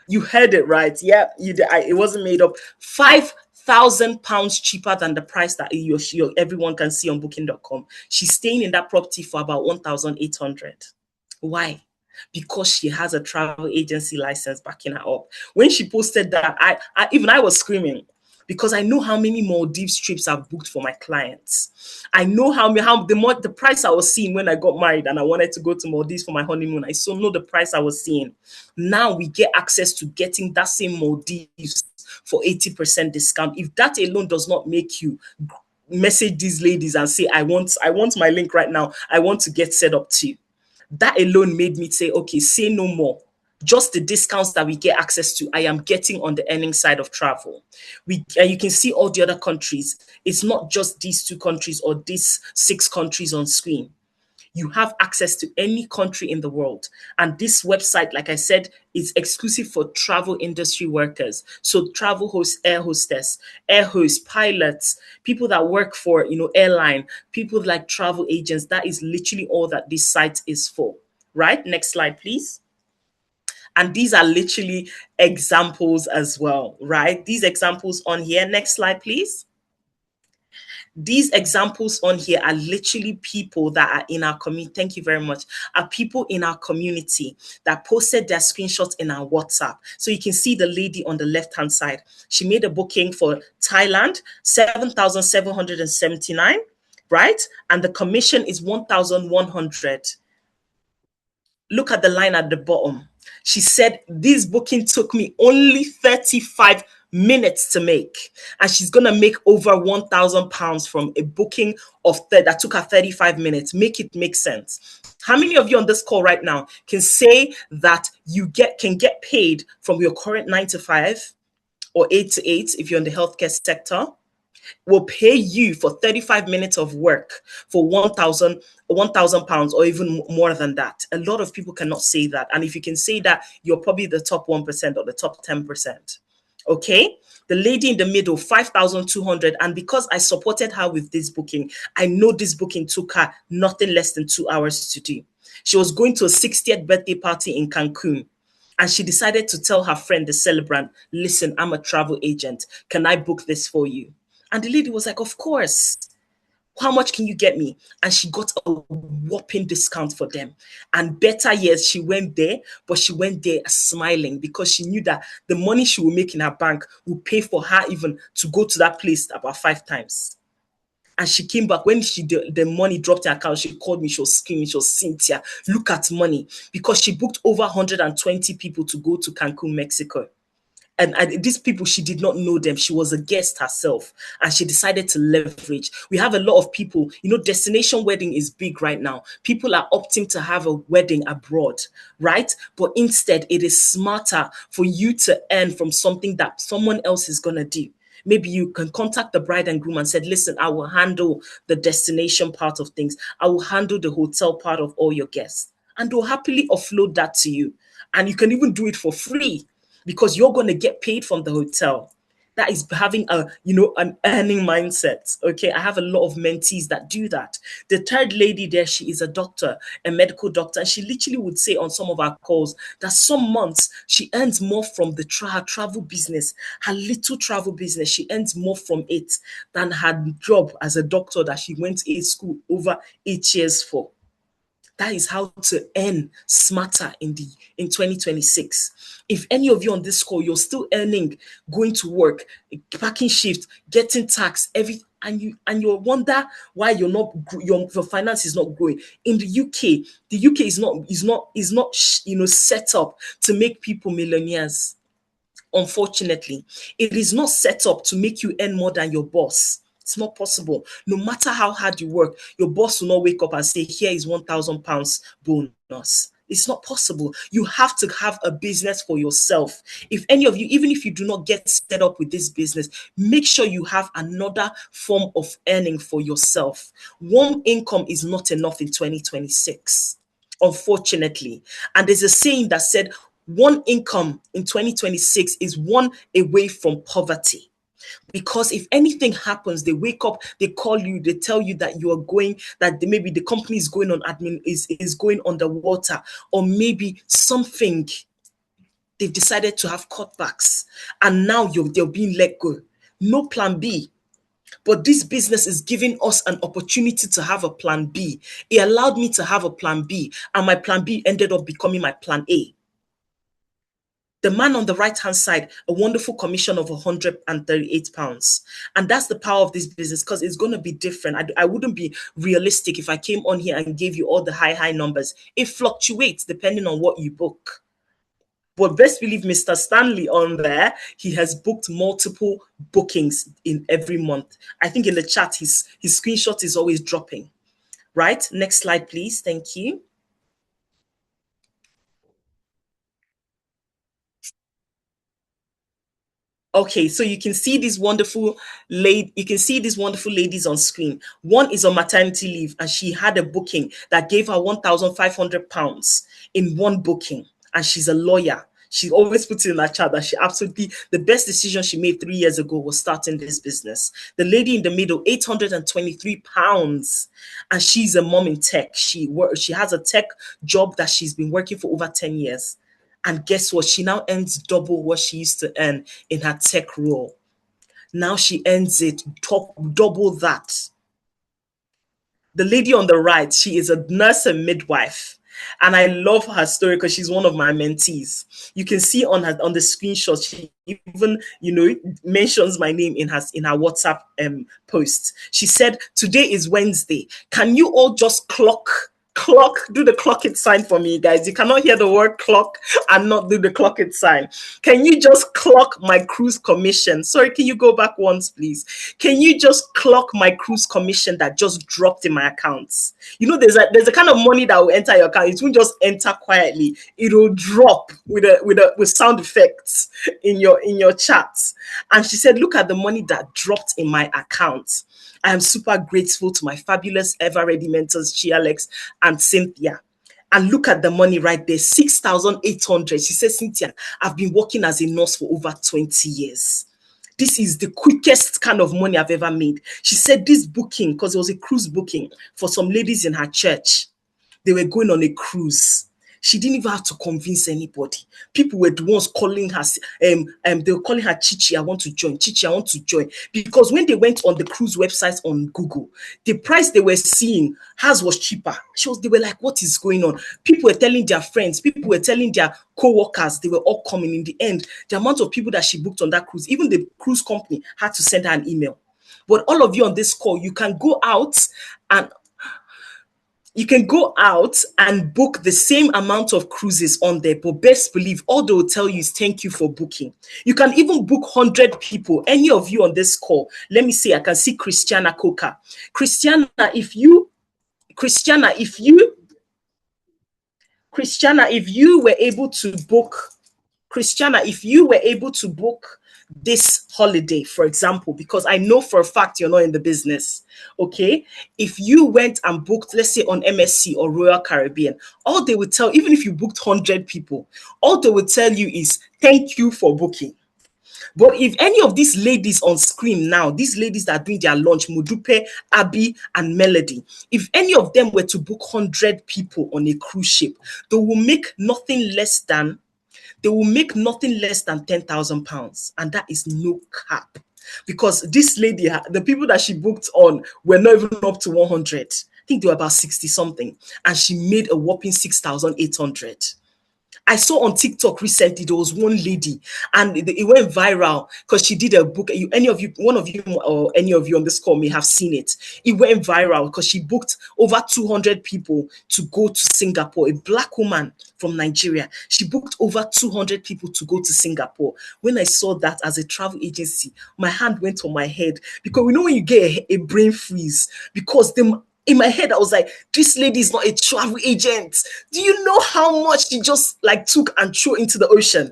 You heard it right. Yeah, it wasn't made up. £5,000 cheaper than the price that everyone can see on booking.com. She's staying in that property for about 1,800. Why? Because she has a travel agency license backing her up. When she posted that, I was screaming because I know how many Maldives trips I've booked for my clients. I know how the price I was seeing when I got married and I wanted to go to Maldives for my honeymoon. I still know the price I was seeing. Now we get access to getting that same Maldives for 80% discount. If that alone does not make you message these ladies and say, I want my link right now. I want to get set up too. That alone made me say, okay, say no more. Just the discounts that we get access to, I am getting on the earning side of travel. You can see all the other countries. It's not just these 2 countries or these 6 countries on screen. You have access to any country in the world. And this website, like I said, is exclusive for travel industry workers. So travel hosts, air hostess, air hosts, pilots, people that work for, airline, people like travel agents. That is literally all that this site is for, right? Next slide, please. And these are literally examples as well, right? These examples on here. Next slide, please. These examples on here are literally people that are in our community. Thank you very much. Are people in our community that posted their screenshots in our WhatsApp. So you can see the lady on the left-hand side. She made a booking for Thailand, 7,779, right? And the commission is 1,100. Look at the line at the bottom. She said, this booking took me only 35 minutes to make. And she's going to make over £1,000 from a booking that took her 35 minutes. Make it make sense. How many of you on this call right now can say that you can get paid from your current 9 to 5 or 8 to 8 if you're in the healthcare sector? Will pay you for 35 minutes of work for £1,000 or even more than that. A lot of people cannot say that. And if you can say that, you're probably the top 1% or the top 10%. Okay. The lady in the middle, 5,200. And because I supported her with this booking, I know this booking took her nothing less than 2 hours to do. She was going to a 60th birthday party in Cancun. And she decided to tell her friend, the celebrant, listen, I'm a travel agent. Can I book this for you? And the lady was like, of course. How much can you get me? And she got a whopping discount for them. And better yet, she went there, but she went there smiling because she knew that the money she will make in her bank will pay for her even to go to that place about 5 times. And she came back when the money dropped in her account. She called me. She was screaming. She was, Cynthia, look at money, because she booked over 120 people to go to Cancun, Mexico. And these people, she did not know them. She was a guest herself, and she decided to leverage. We have a lot of people, destination wedding is big right now. People are opting to have a wedding abroad, right? But instead, it is smarter for you to earn from something that someone else is going to do. Maybe you can contact the bride and groom and said, listen, I will handle the destination part of things. I will handle the hotel part of all your guests. And they'll happily offload that to you. And you can even do it for free because you're going to get paid from the hotel. That is having a, an earning mindset. Okay, I have a lot of mentees that do that. The third lady there, she is a doctor, a medical doctor, and she literally would say on some of our calls that some months she earns more from the her travel business, her little travel business. She earns more from it than her job as a doctor that she went to school over 8 years for. That is how to earn smarter in 2026. If any of you on this call, you're still earning, going to work, packing shift, getting taxed, and you wonder why your finance is not growing. In the UK, the UK is not set up to make people millionaires. Unfortunately, it is not set up to make you earn more than your boss. It's not possible. No matter how hard you work, your boss will not wake up and say, here is £1,000 bonus. It's not possible. You have to have a business for yourself. If any of you, even if you do not get set up with this business, make sure you have another form of earning for yourself. One income is not enough in 2026, unfortunately. And there's a saying that said, one income in 2026 is one away from poverty. Because if anything happens, they wake up, they call you, they tell you that you are going, that maybe the company is going on admin, is going underwater, or maybe something, they've decided to have cutbacks, and now they're being let go. No plan B. But this business is giving us an opportunity to have a plan B. It allowed me to have a plan B, and my plan B ended up becoming my plan A. The man on the right-hand side, a wonderful commission of £138. And that's the power of this business, because it's going to be different. I wouldn't be realistic if I came on here and gave you all the high numbers. It fluctuates depending on what you book. But best believe Mr. Stanley on there, he has booked multiple bookings in every month. I think in the chat, his screenshot is always dropping. Right? Next slide, please. Thank you. Okay, so you can see these wonderful ladies on screen. One is on maternity leave, and she had a booking that gave her £1,500 in one booking, and she's a lawyer. She always puts it in her chat that the best decision she made 3 years ago was starting this business. The lady in the middle, £823, and she's a mom in tech. She has a tech job that she's been working for over 10 years. And guess what? She now earns double what she used to earn in her tech role. Now she earns it double that. The lady on the right, she is a nurse and midwife. And I love her story because she's one of my mentees. You can see on the screenshot, she even, mentions my name in her WhatsApp post. She said, today is Wednesday. Can you all just do the clock it sign for me, guys? You cannot hear the word clock and not do the clock it sign. Can you just clock my cruise commission? Sorry, can you go back once, please? Can you just clock my cruise commission that just dropped in my accounts? There's a kind of money that will enter your account. It won't just enter quietly. It will drop with sound effects in your chats. And she said, look at the money that dropped in my account. I am super grateful to my fabulous ever ready mentors, Chia Alex and Cynthia. And look at the money right there, 6,800. She says, Cynthia, I've been working as a nurse for over 20 years. This is the quickest kind of money I've ever made. She said this booking, because it was a cruise booking for some ladies in her church. They were going on a cruise. She didn't even have to convince anybody. People were the ones calling her. They were calling her Chichi, I want to join. Chichi, I want to join. Because when they went on the cruise websites on Google, the price they were seeing, hers was cheaper. They were like, what is going on? People were telling their friends. People were telling their co-workers. They were all coming. In the end, the amount of people that she booked on that cruise, even the cruise company had to send her an email. But all of you on this call, you can go out and book the same amount of cruises on there, but best believe all they will tell you is thank you for booking. You can even book 100 people. Any of you on this call, let me see, I can see Christiana Coca. Christiana, if you were able to book Christiana, if you were able to book this holiday, for example, because I know for a fact you're not in the business, okay? If you went and booked, let's say on MSC or Royal Caribbean, all they would tell, even if you booked 100 people, all they would tell you is, thank you for booking. But if any of these ladies on screen now, these ladies that are doing their launch, Modupe, Abby, and Melody, if any of them were to book 100 people on a cruise ship, they will make nothing less than £10,000, and that is no cap. Because this lady, the people that she booked on were not even up to 100. I think they were about 60 something, and she made a whopping 6,800. I saw on TikTok recently there was one lady and it went viral because she did a book. Any of you, one of you, or any of you on this call may have seen it. It went viral because she booked over 200 people to go to Singapore. A black woman from Nigeria. She booked over 200 people to go to Singapore. When I saw that as a travel agency, my hand went on my head because we know when you get a brain freeze because in my head, I was like, this lady is not a travel agent. Do you know how much she just like took and threw into the ocean?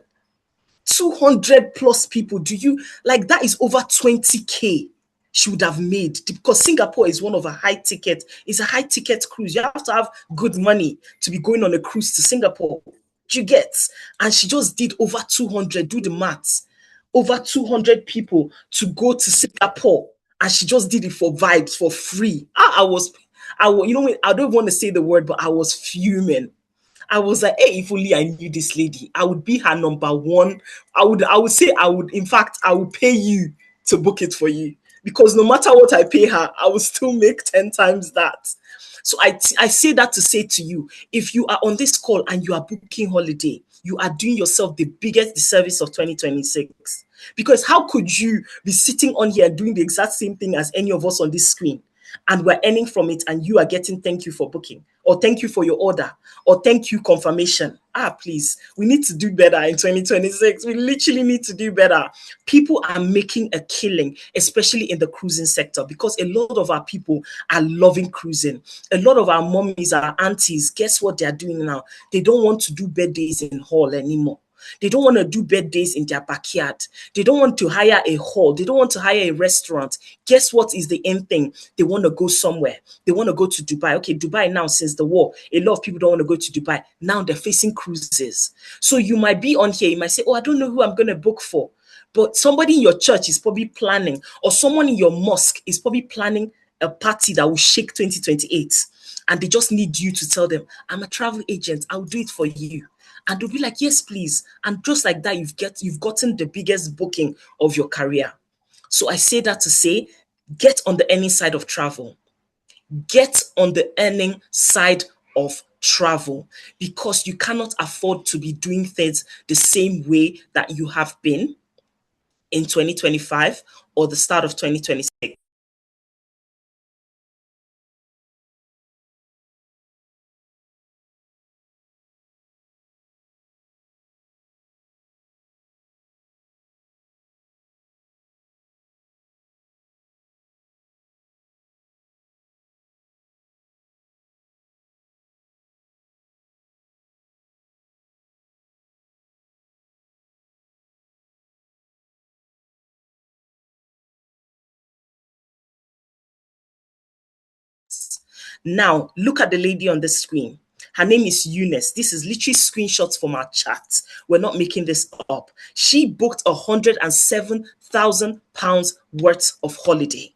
200 plus people. Do you like that is over 20K she would have made because Singapore is one of a high ticket. It's a high ticket cruise. You have to have good money to be going on a cruise to Singapore. Do you get? And she just did over 200. Do the maths. Over 200 people to go to Singapore, and she just did it for vibes for free. You know, I don't want to say the word, but I was fuming. I was like, hey, if only I knew this lady, I would be her number one. I would say in fact, I would pay you to book it for you. Because no matter what I pay her, I will still make 10 times that. So I say that to say to you, if you are on this call and you are booking holiday, you are doing yourself the biggest disservice of 2026. Because how could you be sitting on here doing the exact same thing as any of us on this screen? And we're earning from it, and you are getting thank you for booking, or thank you for your order, or thank you confirmation. Please, we need to do better in 2026. We literally need to do better. People are making a killing, especially in the cruising sector, because a lot of our people are loving cruising. A lot of our mommies, our aunties, guess what they're doing now? They don't want to do birthdays in hall anymore. They don't want to do birthdays in their backyard. They don't want to hire a hall. They don't want to hire a restaurant. Guess what is the end thing? They want to go somewhere. They want to go to Dubai. Okay, Dubai now, since the war, a lot of people don't want to go to Dubai. Now they're facing cruises. So you might be on here. You might say, oh, I don't know who I'm going to book for. But somebody in your church is probably planning, or someone in your mosque is probably planning a party that will shake 2028. And they just need you to tell them, I'm a travel agent. I'll do it for you. And they'll be like, yes, please. And just like that, you've gotten the biggest booking of your career. So I say that to say, get on the earning side of travel. Get on the earning side of travel, because you cannot afford to be doing things the same way that you have been in 2025 or the start of 2026. Now, look at the lady on the screen. Her name is Eunice. This is literally screenshots from our chat. We're not making this up. She booked £107,000 worth of holiday.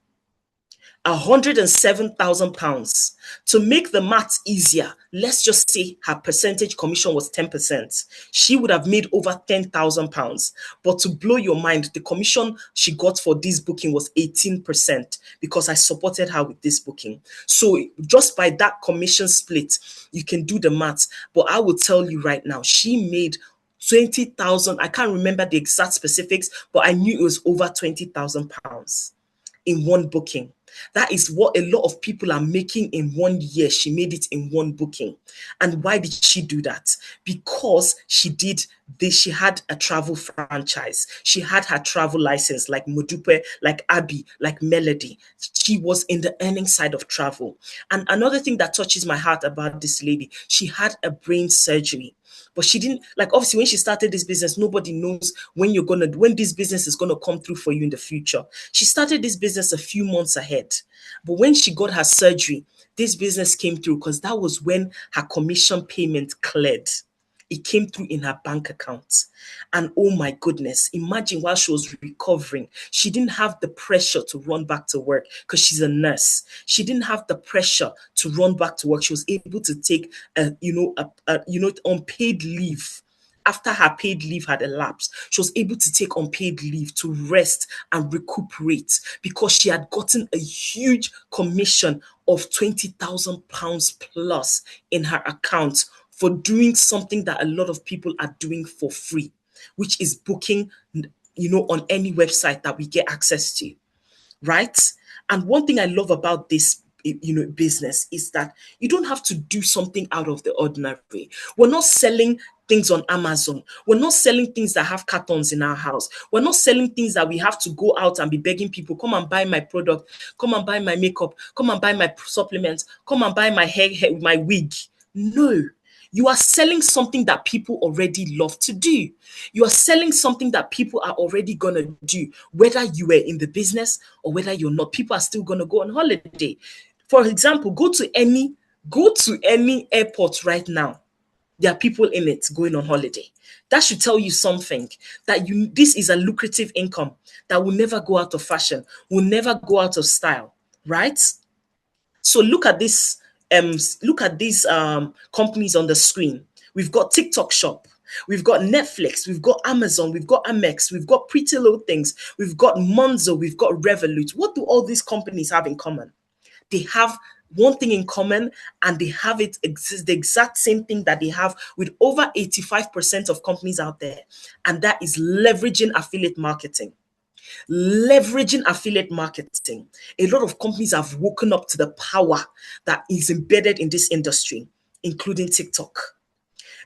£107,000. To make the maths easier, let's just say her percentage commission was 10%. She would have made over £10,000. But to blow your mind, the commission she got for this booking was 18%, because I supported her with this booking. So just by that commission split, you can do the maths. But I will tell you right now, she made 20,000. I can't remember the exact specifics, but I knew it was over £20,000 in one booking. That is what a lot of people are making in 1 year. She made it in one booking. And why did she do that? Because she did this. She had a travel franchise. She had her travel license, like Modupe, like Abby, like Melody. She was in the earning side of travel. And another thing that touches my heart about this lady, she had a brain surgery. But she didn't, like, obviously when she started this business, nobody knows when this business is gonna come through for you in the future. She started this business a few months ahead. But when she got her surgery, this business came through because that was when her commission payment cleared. It came through in her bank account. And oh my goodness, imagine while she was recovering, she didn't have the pressure to run back to work because she's a nurse. She didn't have the pressure to run back to work. She was able to take unpaid leave. After her paid leave had elapsed, she was able to take unpaid leave to rest and recuperate because she had gotten a huge commission of £20,000 plus in her account for doing something that a lot of people are doing for free, which is booking, on any website that we get access to, right? And one thing I love about this business is that you don't have to do something out of the ordinary. We're not selling things on Amazon. We're not selling things that have cartons in our house. We're not selling things that we have to go out and be begging people, come and buy my product, come and buy my makeup, come and buy my supplements, come and buy my hair my wig. No. You are selling something that people already love to do. You are selling something that people are already going to do, whether you are in the business or whether you're not. People are still going to go on holiday. For example, go to any airport right now. There are people in it going on holiday. That should tell you something, that this is a lucrative income that will never go out of fashion, will never go out of style, right? So look at these companies on the screen. We've got TikTok Shop, we've got Netflix, we've got Amazon, we've got Amex, we've got Pretty Little Things, we've got Monzo, we've got Revolut. What do all these companies have in common? They have one thing in common, and they have the exact same thing that they have with over 85% of companies out there, and that is leveraging affiliate marketing. Leveraging affiliate marketing. A lot of companies have woken up to the power that is embedded in this industry, including TikTok.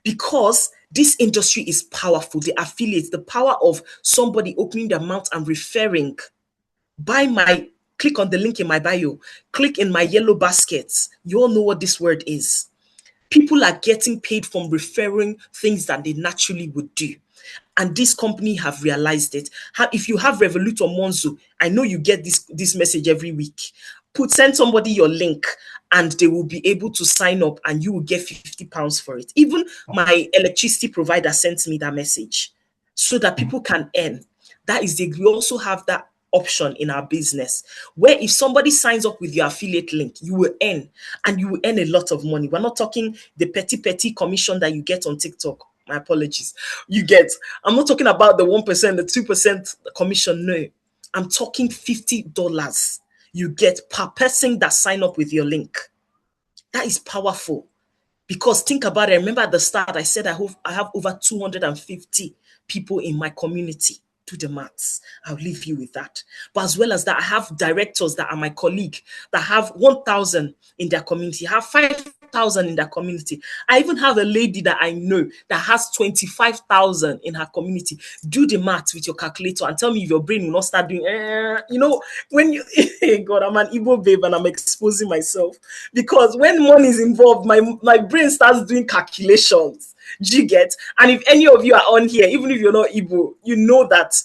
Because this industry is powerful, the affiliates, the power of somebody opening their mouth and referring, click on the link in my bio, click in my yellow baskets. You all know what this word is. People are getting paid from referring things that they naturally would do. And this company have realized it. If you have Revolut or Monzo, I know you get this message every week. Send somebody your link and they will be able to sign up and you will get £50 for it. Even my electricity provider sent me that message so that people can earn. We also have that option in our business where if somebody signs up with your affiliate link, you will earn, and you will earn a lot of money. We're not talking the petty commission that you get on TikTok. My apologies. I'm not talking about the 1%, the 2% commission. No, I'm talking $50 you get per person that sign up with your link. That is powerful. Because think about it. Remember at the start, I said I have over 250 people in my community. Do the maths. I'll leave you with that. But as well as that, I have directors that are my colleague that have 1,000 in their community, have 5,000 in their community. I even have a lady that I know that has 25,000 in her community. Do the maths with your calculator and tell me if your brain will not start doing, when you, God, I'm an Igbo babe and I'm exposing myself. Because when money is involved, my brain starts doing calculations. Do you get? And if any of you are on here, even if you're not Igbo, you know that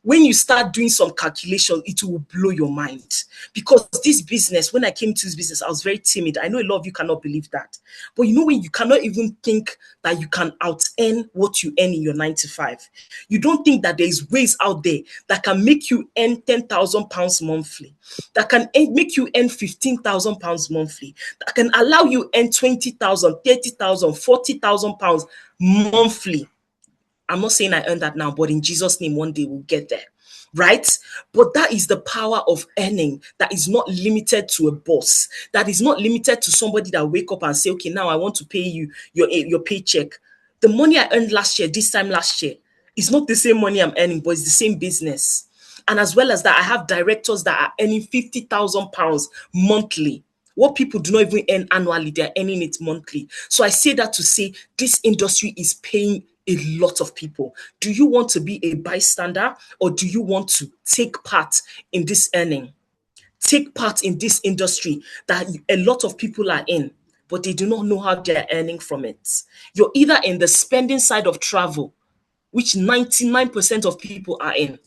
when you start doing some calculation, it will blow your mind. Because this business, when I came to this business, I was very timid. I know a lot of you cannot believe that. But when you cannot even think that you can out earn what you earn in your 9 to 5. You don't think that there's ways out there that can make you earn £10,000 monthly, that can make you earn £15,000 monthly, that can allow you earn 20,000, 30,000, 40,000 pounds monthly. I'm not saying I earn that now, but in Jesus' name, one day we'll get there, right? But that is the power of earning that is not limited to a boss, that is not limited to somebody that wake up and say, okay, now I want to pay you your paycheck. The money I earned this time last year, is not the same money I'm earning, but it's the same business. And as well as that, I have directors that are earning £50,000 monthly. What people do not even earn annually, they're earning it monthly. So I say that to say this industry is paying a lot of people. Do you want to be a bystander, or do you want to take part in this earning? Take part in this industry that a lot of people are in. but they do not know how they're earning from it. You're either in the spending side of travel, which 99% of people are in,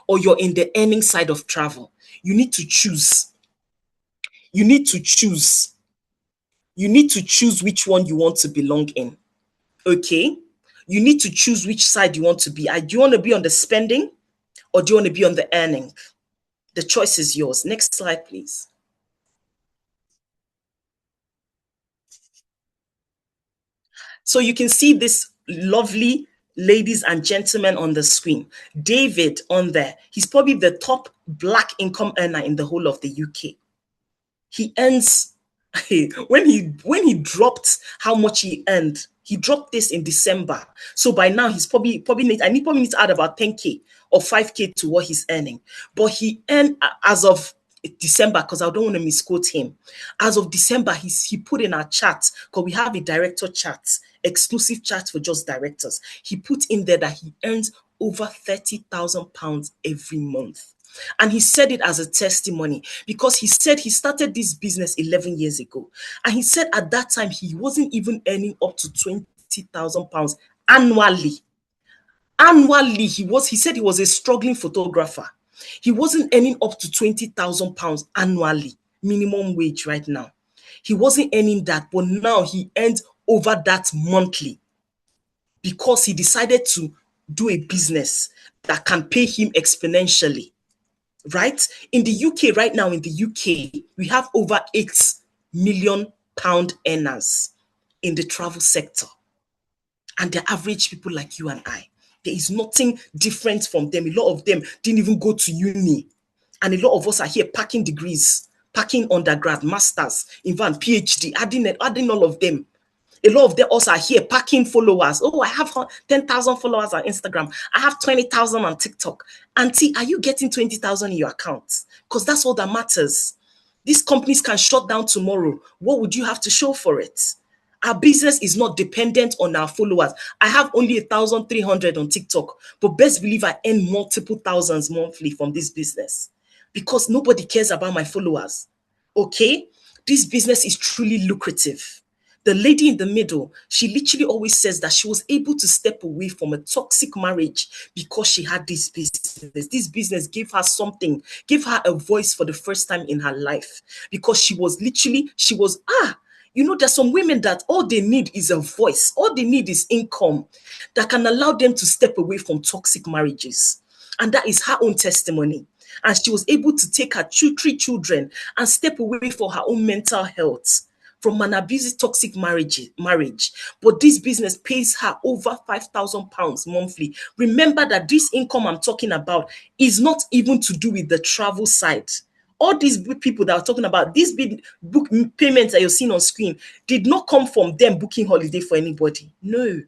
or you're in the earning side of travel. You need to choose. You need to choose. You need to choose which one you want to belong in. Okay? You need to choose which side you want to be. Do you want to be on the spending or do you want to be on the earning? The choice is yours. Next slide, please. So you can see this lovely ladies and gentlemen on the screen. David on there. He's probably the top black income earner in the whole of the UK. He earns when he dropped how much he dropped this in December. So by now he's probably need to add about 10k or 5k to what he's earning. But he earned as of December, because I don't want to misquote him. As of December, he put in our chat, because we have a director chat, exclusive chat for just directors. He put in there that he earns over £30,000 every month. And he said it as a testimony, because he said he started this business 11 years ago. And he said at that time, he wasn't even earning up to £20,000 annually. Annually, he said he was a struggling photographer. He wasn't earning up to £20,000 annually, minimum wage right now. He wasn't earning that, but now he earns over that monthly, because he decided to do a business that can pay him exponentially. Right? In the UK right now, in the UK, we have over 8 million pound earners in the travel sector. And they're average people like you and I. There is nothing different from them. A lot of them didn't even go to uni. And a lot of us are here packing degrees, packing undergrad, masters, in fact, PhD, adding all of them. A lot of them also are here packing followers. Oh, I have 10,000 followers on Instagram. I have 20,000 on TikTok. Auntie, are you getting 20,000 in your account? Because that's all that matters. These companies can shut down tomorrow. What would you have to show for it? Our business is not dependent on our followers. I have only 1,300 on TikTok, but best believe I earn multiple thousands monthly from this business, because nobody cares about my followers. Okay? This business is truly lucrative. The lady in the middle, she literally always says that she was able to step away from a toxic marriage because she had this business. This business gave her something, gave her a voice for the first time in her life, because there's some women that all they need is a voice. All they need is income that can allow them to step away from toxic marriages. And that is her own testimony. And she was able to take her 3 children and step away for her own mental health from an abusive toxic marriage. But this business pays her over £5,000 monthly. Remember that this income I'm talking about is not even to do with the travel side. All these people that are talking about, these big book payments that you're seeing on screen, did not come from them booking holiday for anybody. No,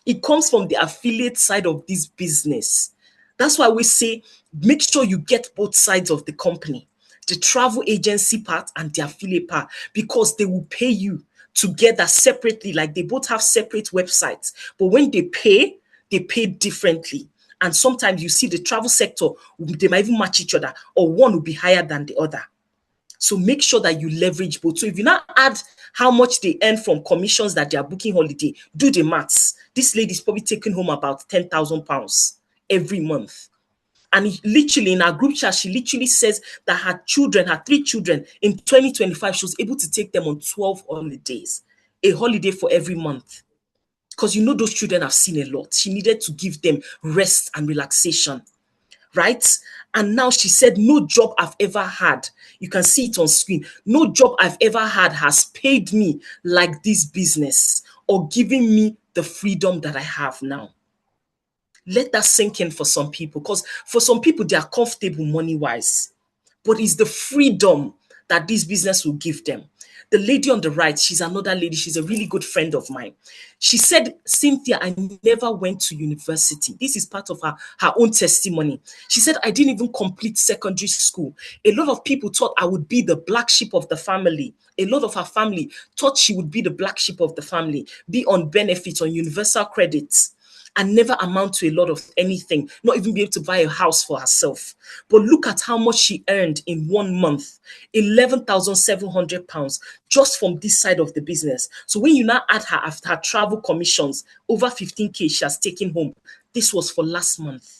it comes from the affiliate side of this business. That's why we say, make sure you get both sides of the company, the travel agency part and the affiliate part, because they will pay you together separately. Like, they both have separate websites, but when they pay differently. And sometimes you see the travel sector, they might even match each other, or one will be higher than the other. So make sure that you leverage both. So if you now add how much they earn from commissions that they are booking holiday, do the maths. This lady is probably taking home about £10,000 every month. And literally in our group chat, she literally says that her 3 children, in 2025, she was able to take them on 12 holidays, a holiday for every month. Because those children have seen a lot. She needed to give them rest and relaxation, right? And now she said, no job I've ever had, you can see it on screen, no job I've ever had has paid me like this business, or given me the freedom that I have now. Let that sink in for some people, because for some people, they are comfortable money-wise, but it's the freedom that this business will give them. The lady on the right, she's another lady. She's a really good friend of mine. She said, Cynthia, I never went to university. This is part of her own testimony. She said, I didn't even complete secondary school. A lot of people thought I would be the black sheep of the family. A lot of her family thought she would be the black sheep of the family, be on benefits, on universal credits. and never amount to a lot of anything, not even be able to buy a house for herself. But look at how much she earned in 1 month, £11,700 just from this side of the business. So when you now add her travel commissions, over 15K she has taken home. This was for last month.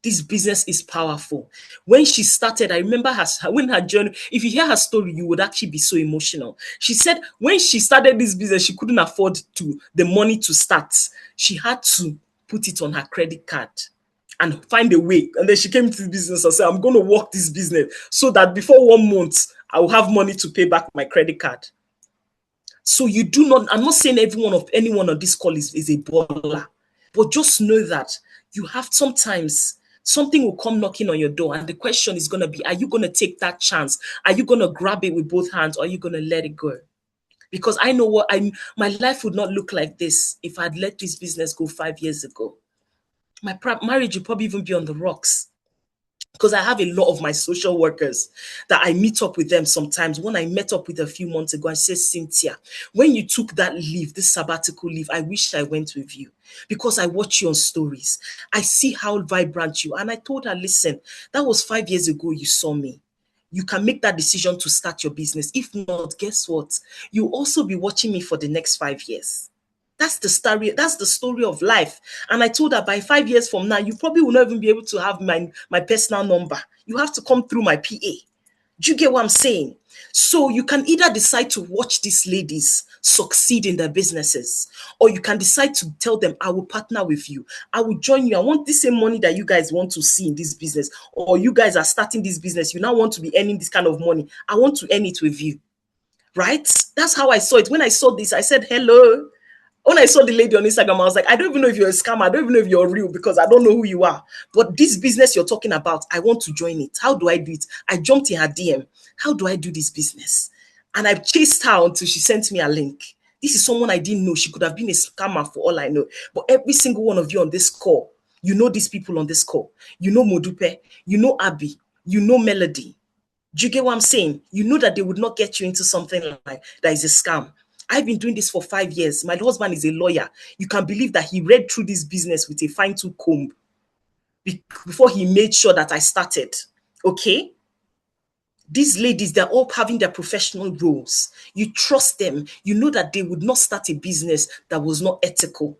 This business is powerful. When she started, I remember her journey. If you hear her story, you would actually be so emotional. She said when she started this business, she couldn't afford the money to start. She had to put it on her credit card and find a way. And then she came to the business and said, I'm going to work this business so that before 1 month, I will have money to pay back my credit card. So you do not, I'm not saying anyone on this call is a baller, but just know that you have sometimes something will come knocking on your door, and the question is going to be, are you going to take that chance? Are you going to grab it with both hands, or are you going to let it go? Because I know my life would not look like this if I'd let this business go 5 years ago. My marriage would probably even be on the rocks. Because I have a lot of my social workers that I meet up with them sometimes. When I met up with a few months ago, I said, Cynthia, when you took that leave, this sabbatical leave, I wish I went with you because I watch you on stories. I see how vibrant you are. And I told her, listen, that was 5 years ago you saw me. You can make that decision to start your business. If not, guess what? You'll also be watching me for the next 5 years. That's the story. That's the story of life. And I told her by 5 years from now, you probably will not even be able to have my personal number. You have to come through my PA. Do you get what I'm saying? So you can either decide to watch these ladies succeed in their businesses, or you can decide to tell them, I will partner with you. I will join you. I want the same money that you guys want to see in this business, or you guys are starting this business. You now want to be earning this kind of money. I want to earn it with you. Right? That's how I saw it. When I saw this, I said, hello. When I saw the lady on Instagram, I was like, I don't even know if you're a scammer. I don't even know if you're real because I don't know who you are. But this business you're talking about, I want to join it. How do I do it? I jumped in her DM. How do I do this business? And I chased her until she sent me a link. This is someone I didn't know. She could have been a scammer for all I know. But every single one of you on this call, you know these people on this call. You know Modupe. You know Abby. You know Melody. Do you get what I'm saying? You know that they would not get you into something like that is a scam. I've been doing this for 5 years. My husband is a lawyer. You can believe that he read through this business with a fine-tooth comb before he made sure that I started. Okay? These ladies, they're all having their professional roles. You trust them. You know that they would not start a business that was not ethical,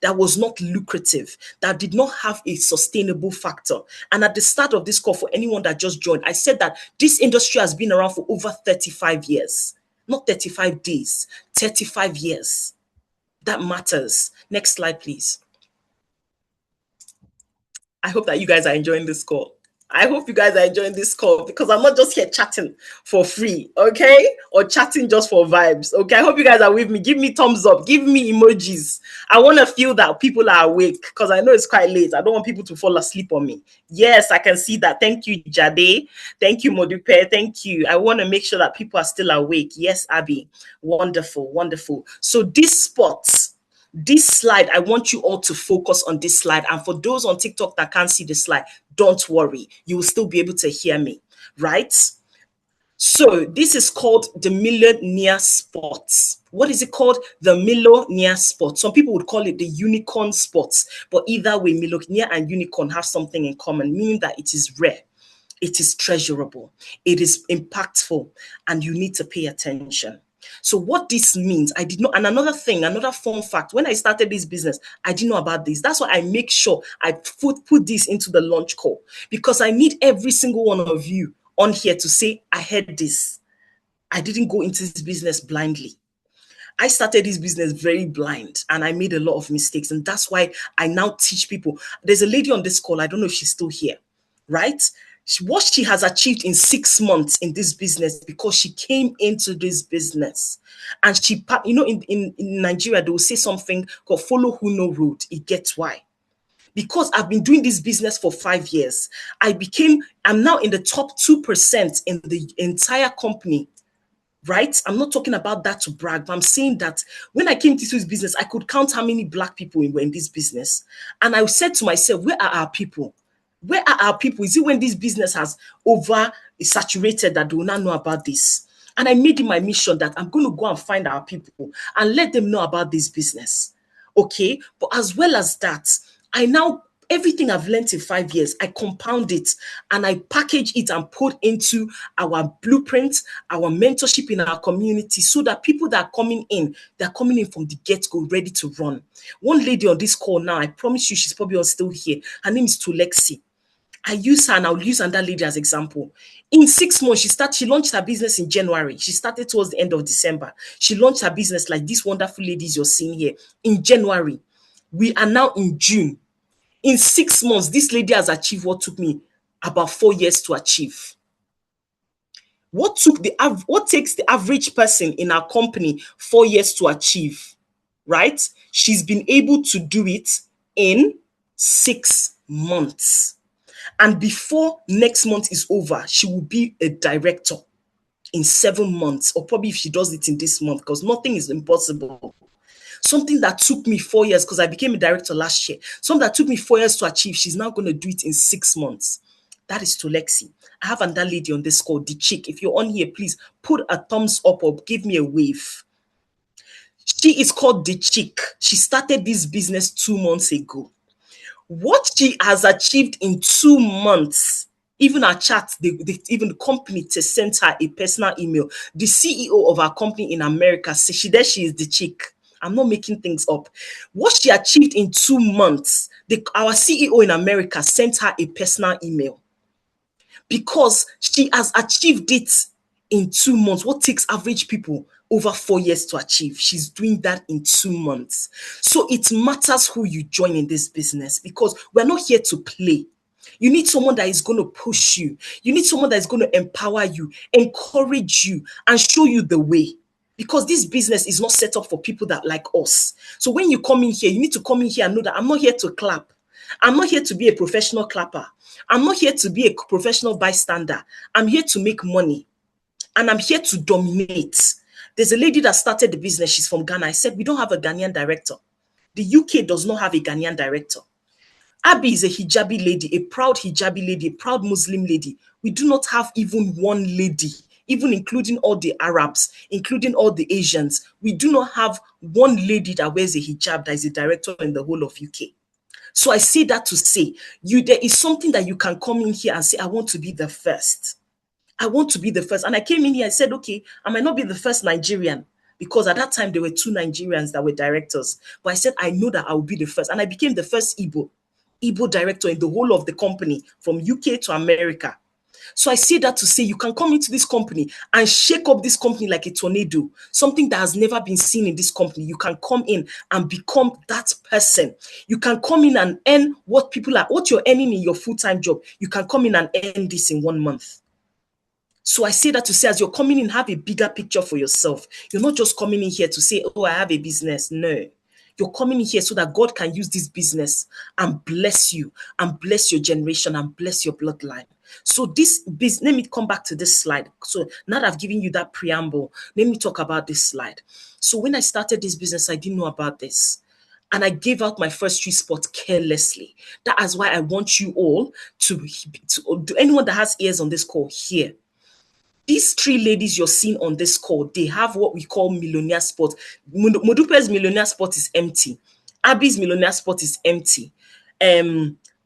that was not lucrative, that did not have a sustainable factor. And at the start of this call, for anyone that just joined, I said that this industry has been around for over 35 years. Not 35 days, 35 years. That matters. Next slide, please. I hope that you guys are enjoying this call. I hope you guys are enjoying this call because I'm not just here chatting for free, okay? Or chatting just for vibes, okay? I hope you guys are with me. Give me thumbs up. Give me emojis. I want to feel that people are awake because I know it's quite late. I don't want people to fall asleep on me. Yes, I can see that. Thank you, Jade. Thank you, Modupe. Thank you. I want to make sure that people are still awake. Yes, Abby. Wonderful, wonderful. So this slide, I want you all to focus on this slide. And for those on TikTok that can't see the slide, don't worry. You will still be able to hear me, right? So this is called the millionaire spot. What is it called? The millionaire spot. Some people would call it the unicorn spot. But either way, millionaire and unicorn have something in common, meaning that it is rare. It is treasurable. It is impactful. And you need to pay attention. So what this means, I did not, and another fun fact, when I started this business, I didn't know about this. That's why I make sure I put this into the launch call because I need every single one of you on here to say, I heard this. I didn't go into this business blindly. I started this business very blind and I made a lot of mistakes. And that's why I now teach people. There's a lady on this call, I don't know if she's still here, right? What she has achieved in 6 months in this business because she came into this business and she, in Nigeria, they will say something called follow who know road. It gets why. Because I've been doing this business for 5 years, I'm now in the top 2% in the entire company. Right? I'm not talking about that to brag, but I'm saying that when I came to this business, I could count how many Black people were in this business. And I said to myself, where are our people? Where are our people? Is it when this business has saturated that they will not know about this? And I made it my mission that I'm going to go and find our people and let them know about this business. Okay. But as well as that, I now, everything I've learned in 5 years, I compound it and I package it and put into our blueprint, our mentorship in our community, so that people that are coming in, they're coming in from the get-go ready to run. One lady on this call now, I promise you, she's probably still here. Her name is Tulexi. I use her and I'll use another lady as example. In 6 months, she launched her business in January. She started towards the end of December. She launched her business like these wonderful ladies you're seeing here in January. We are now in June. In 6 months, this lady has achieved what took me about 4 years to achieve. What takes the average person in our company 4 years to achieve, right? She's been able to do it in 6 months. And before next month is over, she will be a director in 7 months, or probably if she does it in this month, because nothing is impossible. Something that took me 4 years, because I became a director last year, something that took me 4 years to achieve, she's now going to do it in 6 months. That is Tulexi. I have another lady on this call, the chick. If you're on here, please put a thumbs up or give me a wave. She is called the chick. She started this business 2 months ago. What she has achieved in 2 months, even our chat, even the company to send her a personal email. The CEO of our company in America says she is the chick. I'm not making things up. What she achieved in 2 months, our CEO in America sent her a personal email because she has achieved it in 2 months. What takes average people over 4 years to achieve, she's doing that in 2 months. So it matters who you join in this business, because we're not here to play. You need someone that is going to push you. You need someone that is going to empower you, encourage you, and show you the way. Because this business is not set up for people that like us. So when you come in here, you need to come in here and know that I'm not here to clap. I'm not here to be a professional clapper. I'm not here to be a professional bystander. I'm here to make money. And I'm here to dominate. There's a lady that started the business. She's from Ghana. I said, we don't have a Ghanaian director. The UK does not have a Ghanaian director. Abby is a hijabi lady, a proud hijabi lady, a proud Muslim lady. We do not have even one lady, even including all the Arabs, including all the Asians. We do not have one lady that wears a hijab that is a director in the whole of UK. So I say that to say, there is something that you can come in here and say, I want to be the first. I want to be the first. And I came in here and said, okay, I might not be the first Nigerian, because at that time there were 2 Nigerians that were directors. But I said, I know that I will be the first. And I became the first Igbo director in the whole of the company, from UK to America. So I say that to say, you can come into this company and shake up this company like a tornado, something that has never been seen in this company. You can come in and become that person. You can come in and earn what you're earning in your full-time job. You can come in and earn this in 1 month. So I say that to say, as you're coming in, have a bigger picture for yourself. You're not just coming in here to say, oh, I have a business. No. You're coming in here so that God can use this business and bless you and bless your generation and bless your bloodline. So this business, let me come back to this slide. So now that I've given you that preamble, let me talk about this slide. So when I started this business, I didn't know about this. And I gave out my first 3 spots carelessly. That is why I want you all to anyone that has ears on this call, hear. These 3 ladies you're seeing on this call, they have what we call millionaire spot. Modupe's millionaire spot is empty. Abby's millionaire spot is empty.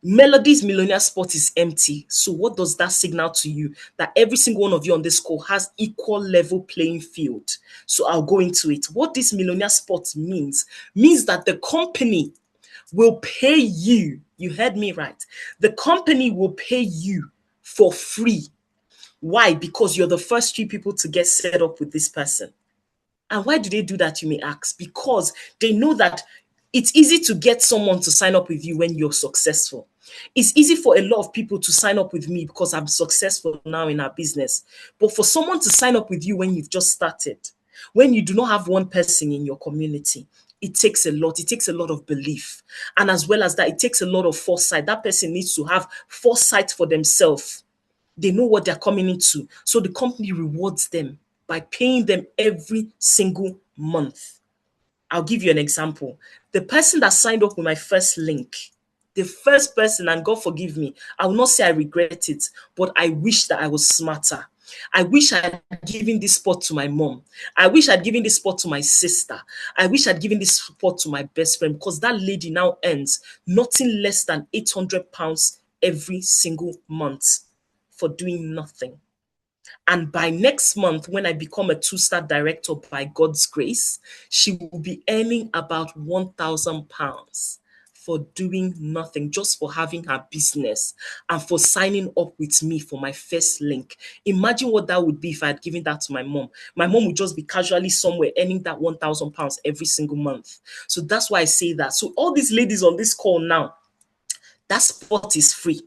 Melody's millionaire spot is empty. So what does that signal to you? That every single one of you on this call has equal level playing field. So I'll go into it. What this millionaire spot means that the company will pay you. You heard me right. The company will pay you for free. Why? Because you're the first 3 people to get set up with this person. And why do they do that, you may ask? Because they know that it's easy to get someone to sign up with you when you're successful. It's easy for a lot of people to sign up with me because I'm successful now in our business. But for someone to sign up with you when you've just started, when you do not have one person in your community, it takes a lot. It takes a lot of belief. And as well as that, it takes a lot of foresight. That person needs to have foresight for themselves. They know what they're coming into. So the company rewards them by paying them every single month. I'll give you an example. The person that signed up with my first link, the first person, and God forgive me, I will not say I regret it, but I wish that I was smarter. I wish I'd given this spot to my mom. I wish I'd given this spot to my sister. I wish I'd given this spot to my best friend, because that lady now earns nothing less than £800 every single month for doing nothing. And by next month, when I become a 2-star director by God's grace, she will be earning about £1,000 for doing nothing, just for having her business and for signing up with me for my first link. Imagine what that would be if I had given that to my mom. My mom would just be casually somewhere earning that £1,000 every single month. So that's why I say that. So all these ladies on this call now, that spot is free,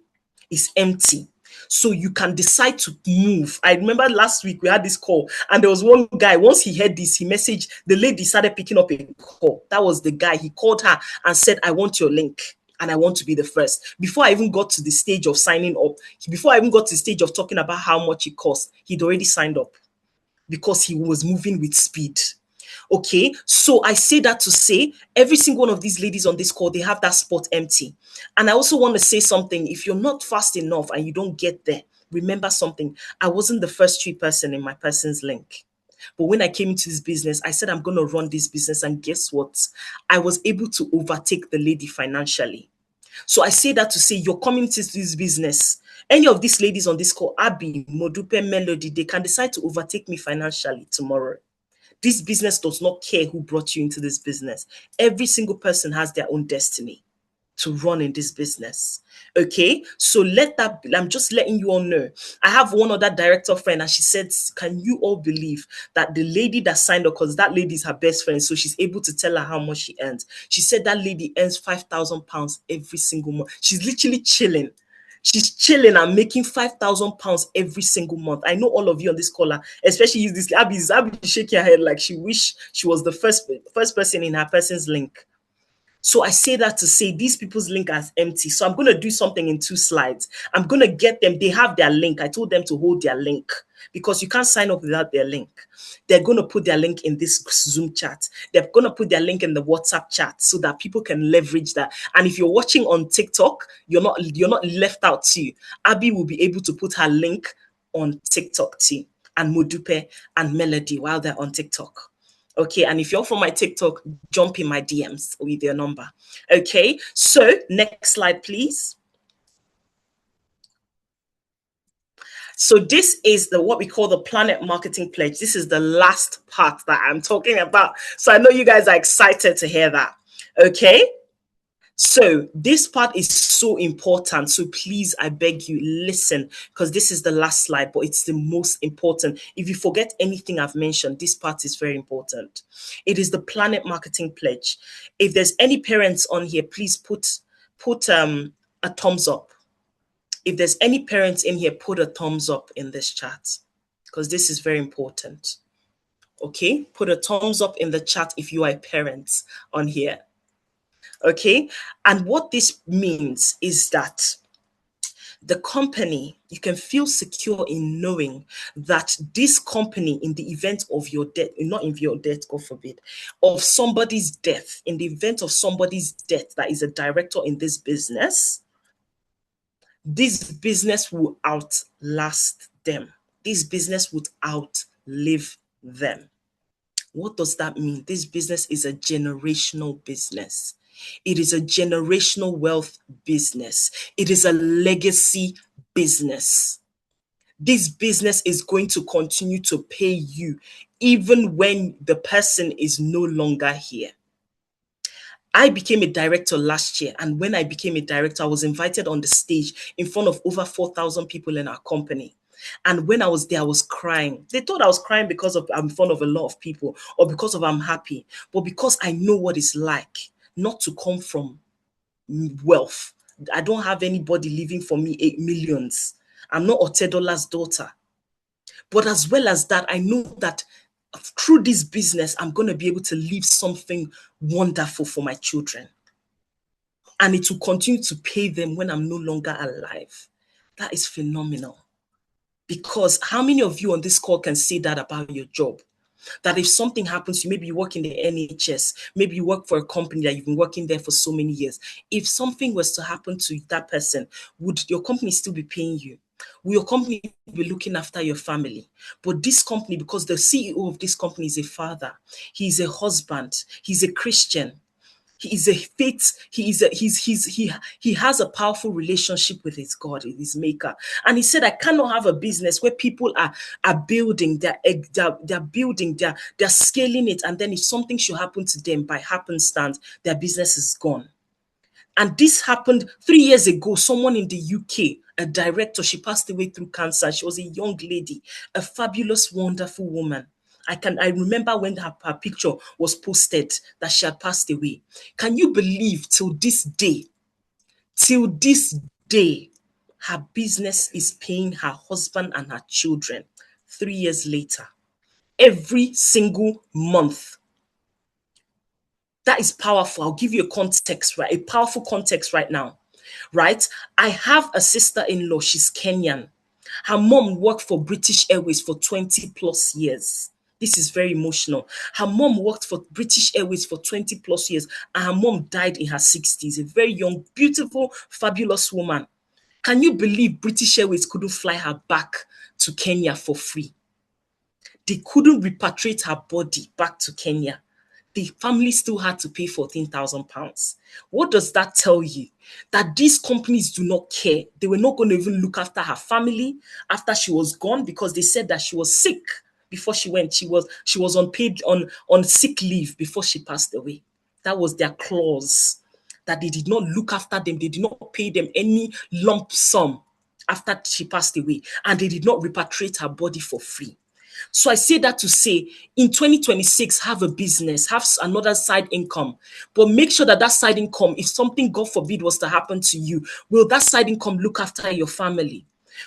it's empty. So you can decide to move. I remember last week we had this call, and there was one guy, once he heard this, he messaged the lady, started picking up a call. That was the guy. He called her and said, I want your link and I want to be the first. Before I even got to the stage of signing up, before I even got to the stage of talking about how much it cost, he'd already signed up because he was moving with speed. Okay, so I say that to say every single one of these ladies on this call, they have that spot empty. And I also want to say something. If you're not fast enough and you don't get there, remember something. I wasn't the first 3 person in my person's link. But when I came into this business, I said, I'm going to run this business. And guess what? I was able to overtake the lady financially. So I say that to say you're coming to this business. Any of these ladies on this call, Abby, Modupe, Melody, they can decide to overtake me financially tomorrow. This business does not care who brought you into this business. Every single person has their own destiny to run in this business. Okay, so I'm just letting you all know. I have one other director friend, and she said, can you all believe that the lady that signed up, because that lady is her best friend, so she's able to tell her how much she earns. She said that lady earns £5,000 every single month. She's literally chilling. She's chilling and making £5,000 every single month. I know all of you on this caller, especially use this. Abby shaking her head like she wish she was the first person in her person's link. So I say that to say these people's link is empty. So I'm going to do something in 2 slides. I'm going to get them. They have their link. I told them to hold their link because you can't sign up without their link. They're going to put their link in this Zoom chat. They're going to put their link in the WhatsApp chat so that people can leverage that. And if you're watching on TikTok, you're not left out too. Abby will be able to put her link on TikTok too, and Modupe and Melody while they're on TikTok. Okay, and if you're from my TikTok, jump in my DMs with your number. Okay, so next slide, please. So this is what we call the Planet Marketing Pledge. This is the last part that I'm talking about. So I know you guys are excited to hear that. Okay. So this part is so important. So please, I beg you, listen, because this is the last slide, but it's the most important. If you forget anything I've mentioned, this part is very important. It is the Planet Marketing Pledge. If there's any parents on here, please put a thumbs up. If there's any parents in here, put a thumbs up in this chat, because this is very important. Okay, put a thumbs up in the chat if you are parents on here. Okay, and what this means is that the company, you can feel secure in knowing that this company, in the event of your death, not in your death, God forbid, of somebody's death, in the event of somebody's death that is a director in this business will outlast them. This business would outlive them. What does that mean? This business is a generational business. It is a generational wealth business. It is a legacy business. This business is going to continue to pay you even when the person is no longer here. I became a director last year, and when I became a director, I was invited on the stage in front of over 4,000 people in our company. And when I was there, I was crying. They thought I was crying because I'm in front of a lot of people or because of I'm happy, but because I know what it's like not to come from wealth. I don't have anybody living for me 8 millions. I'm not Otedola's daughter. But as well as that, I know that through this business, I'm going to be able to leave something wonderful for my children. And it will continue to pay them when I'm no longer alive. That is phenomenal. Because how many of you on this call can say that about your job? That if something happens to you, maybe you work in the NHS, maybe you work for a company that you've been working there for so many years. If something was to happen to that person, would your company still be paying you? Will your company be looking after your family? But this company, because the CEO of this company is a father, he's a husband, he's a Christian, he is a faith, he has a powerful relationship with his God, with his maker. And he said, I cannot have a business where people are building, they're building, they're scaling it, and then if something should happen to them by happenstance, their business is gone. And this happened 3 years ago. Someone in the UK, a director, she passed away through cancer. She was a young lady, a fabulous, wonderful woman. I remember when her picture was posted that she had passed away. Can you believe till this day, her business is paying her husband and her children 3 years later, every single month? That is powerful. I'll give you a context, right? A powerful context right now, right? I have a sister-in-law. She's Kenyan. Her mom worked for British Airways for 20 plus years. This is very emotional. Her mom worked for British Airways for 20 plus years, and her mom died in her 60s. A very young, beautiful, fabulous woman. Can you believe British Airways couldn't fly her back to Kenya for free? They couldn't repatriate her body back to Kenya. The family still had to pay £14,000. What does that tell you? That these companies do not care. They were not going to even look after her family after she was gone, because they said that she was sick before she went. She was on sick leave before she passed away. That was their clause, that they did not look after them. They did not pay them any lump sum after she passed away, and they did not repatriate her body for free. So I say that to say, in 2026, have a business, have another side income, but make sure that that side income, if something, God forbid, was to happen to you, will that side income look after your family?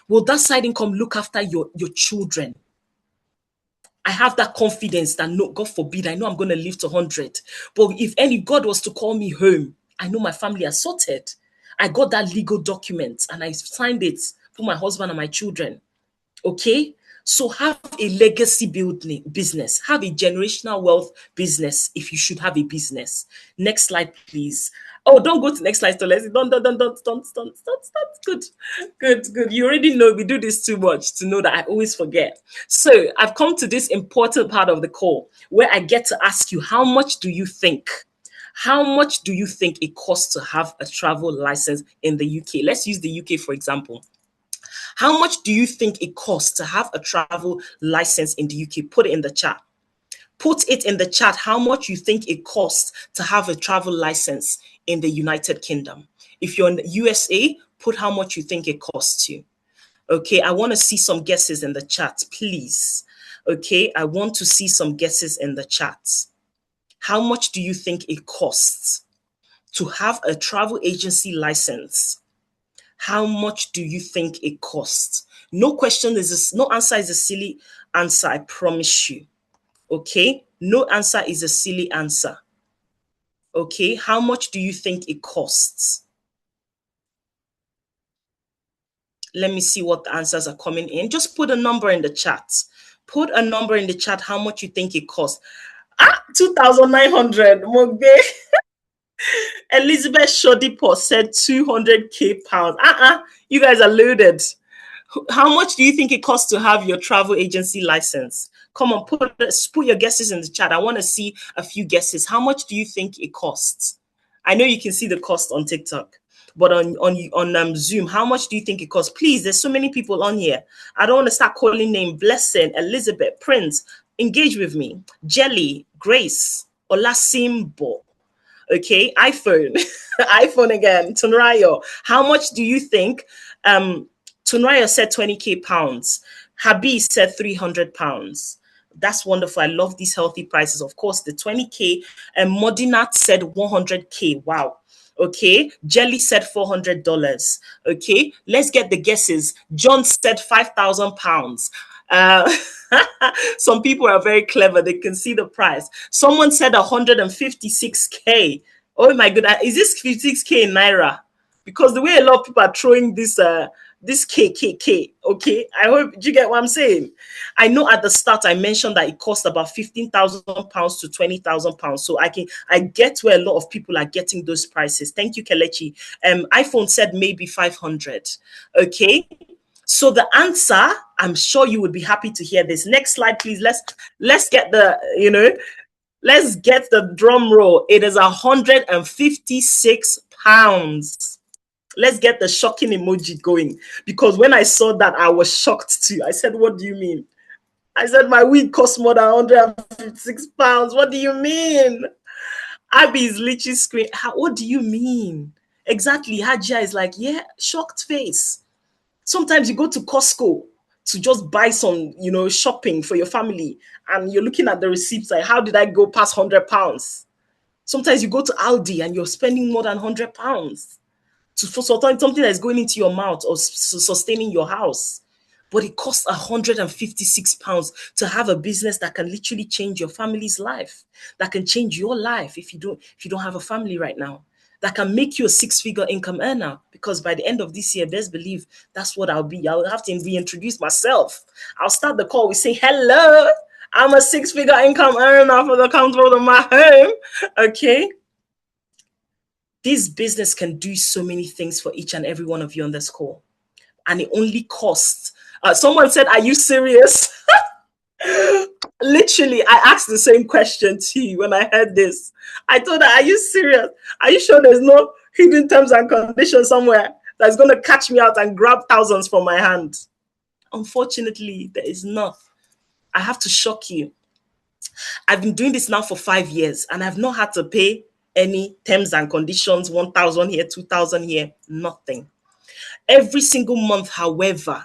Will that side income look after your children? I have that confidence that, no, God forbid, I know I'm going to live to 100. But if any God was to call me home, I know my family are sorted. I got that legal document and I signed it for my husband and my children. Okay? So have a legacy building business, have a generational wealth business if you should have a business. Next slide, please. Oh, don't go to next slide, so let's don't. Good, good. You already know we do this too much to know that I always forget. So I've come to this important part of the call where I get to ask you, how much do you think? How much do you think it costs to have a travel license in the UK? Let's use the UK for example. How much do you think it costs to have a travel license in the UK? Put it in the chat. Put it in the chat how much you think it costs to have a travel license in the United Kingdom. If you're in the USA, put how much you think it costs you. Okay, I want to see some guesses in the chat, please. Okay, I want to see some guesses in the chat. How much do you think it costs to have a travel agency license? How much do you think it costs? No answer is a silly answer, I promise you. Okay? No answer is a silly answer. Okay? How much do you think it costs? Let me see what the answers are coming in. Just put a number in the chat. Put a number in the chat how much you think it costs. 2,900. Mogbe. Elizabeth Shodipo said 200k pounds. You guys are loaded. How much do you think it costs to have your travel agency license? Come on, put your guesses in the chat. I want to see a few guesses. How much do you think it costs? I know you can see the cost on TikTok, but on Zoom, how much do you think it costs? Please, there's so many people on here. I don't want to start calling name. Blessing, Elizabeth, Prince, engage with me. Jelly, Grace, Olasimbo. Okay, iPhone, iPhone again. Tunrayo, how much do you think? Tunrayo said 20k pounds. Habi said 300 pounds. That's wonderful. I love these healthy prices. Of course, the 20k. And Modinat said 100k. Wow. Okay. Jelly said $400. Okay. Let's get the guesses. John said 5,000 pounds. Some people are very clever. They can see the price. Someone said 156k. Oh my goodness. Is this 56k in Naira? Because the way a lot of people are throwing this KKK, okay? I hope you get what I'm saying. I know at the start I mentioned that it cost about 15,000 pounds to 20,000 pounds. So I get where a lot of people are getting those prices. Thank you, Kelechi. iPhone said maybe 500. Okay. So the answer, I'm sure you would be happy to hear this. Next slide, please. Let's get the, let's get the drum roll. It is 156 pounds. Let's get the shocking emoji going, because when I saw that, I was shocked too. I said, what do you mean? I said, my wig costs more than 156 pounds. What do you mean? Abby is literally screaming, what do you mean? Exactly. Hajia is like, yeah, shocked face. Sometimes you go to Costco to just buy some, shopping for your family, and you're looking at the receipts like, how did I go past 100 pounds? Sometimes you go to Aldi and you're spending more than 100 pounds for something that's going into your mouth or sustaining your house. But it costs 156 pounds to have a business that can literally change your family's life, that can change your life if you don't have a family right now, that can make you a six-figure income earner. Because by the end of this year, best believe that's what I'll be. I'll have to reintroduce myself. I'll start the call with saying, hello, I'm a six-figure income earner for the comfort of my home. Okay. This business can do so many things for each and every one of you on this call. And it only costs. Someone said, are you serious? Literally, I asked the same question to you when I heard this. I told her, are you serious? Are you sure there's no hidden terms and conditions somewhere that's going to catch me out and grab thousands from my hand? Unfortunately, there is not. I have to shock you. I've been doing this now for 5 years, and I've not had to pay any terms and conditions, 1,000 here, 2,000 here, nothing. Every single month, however,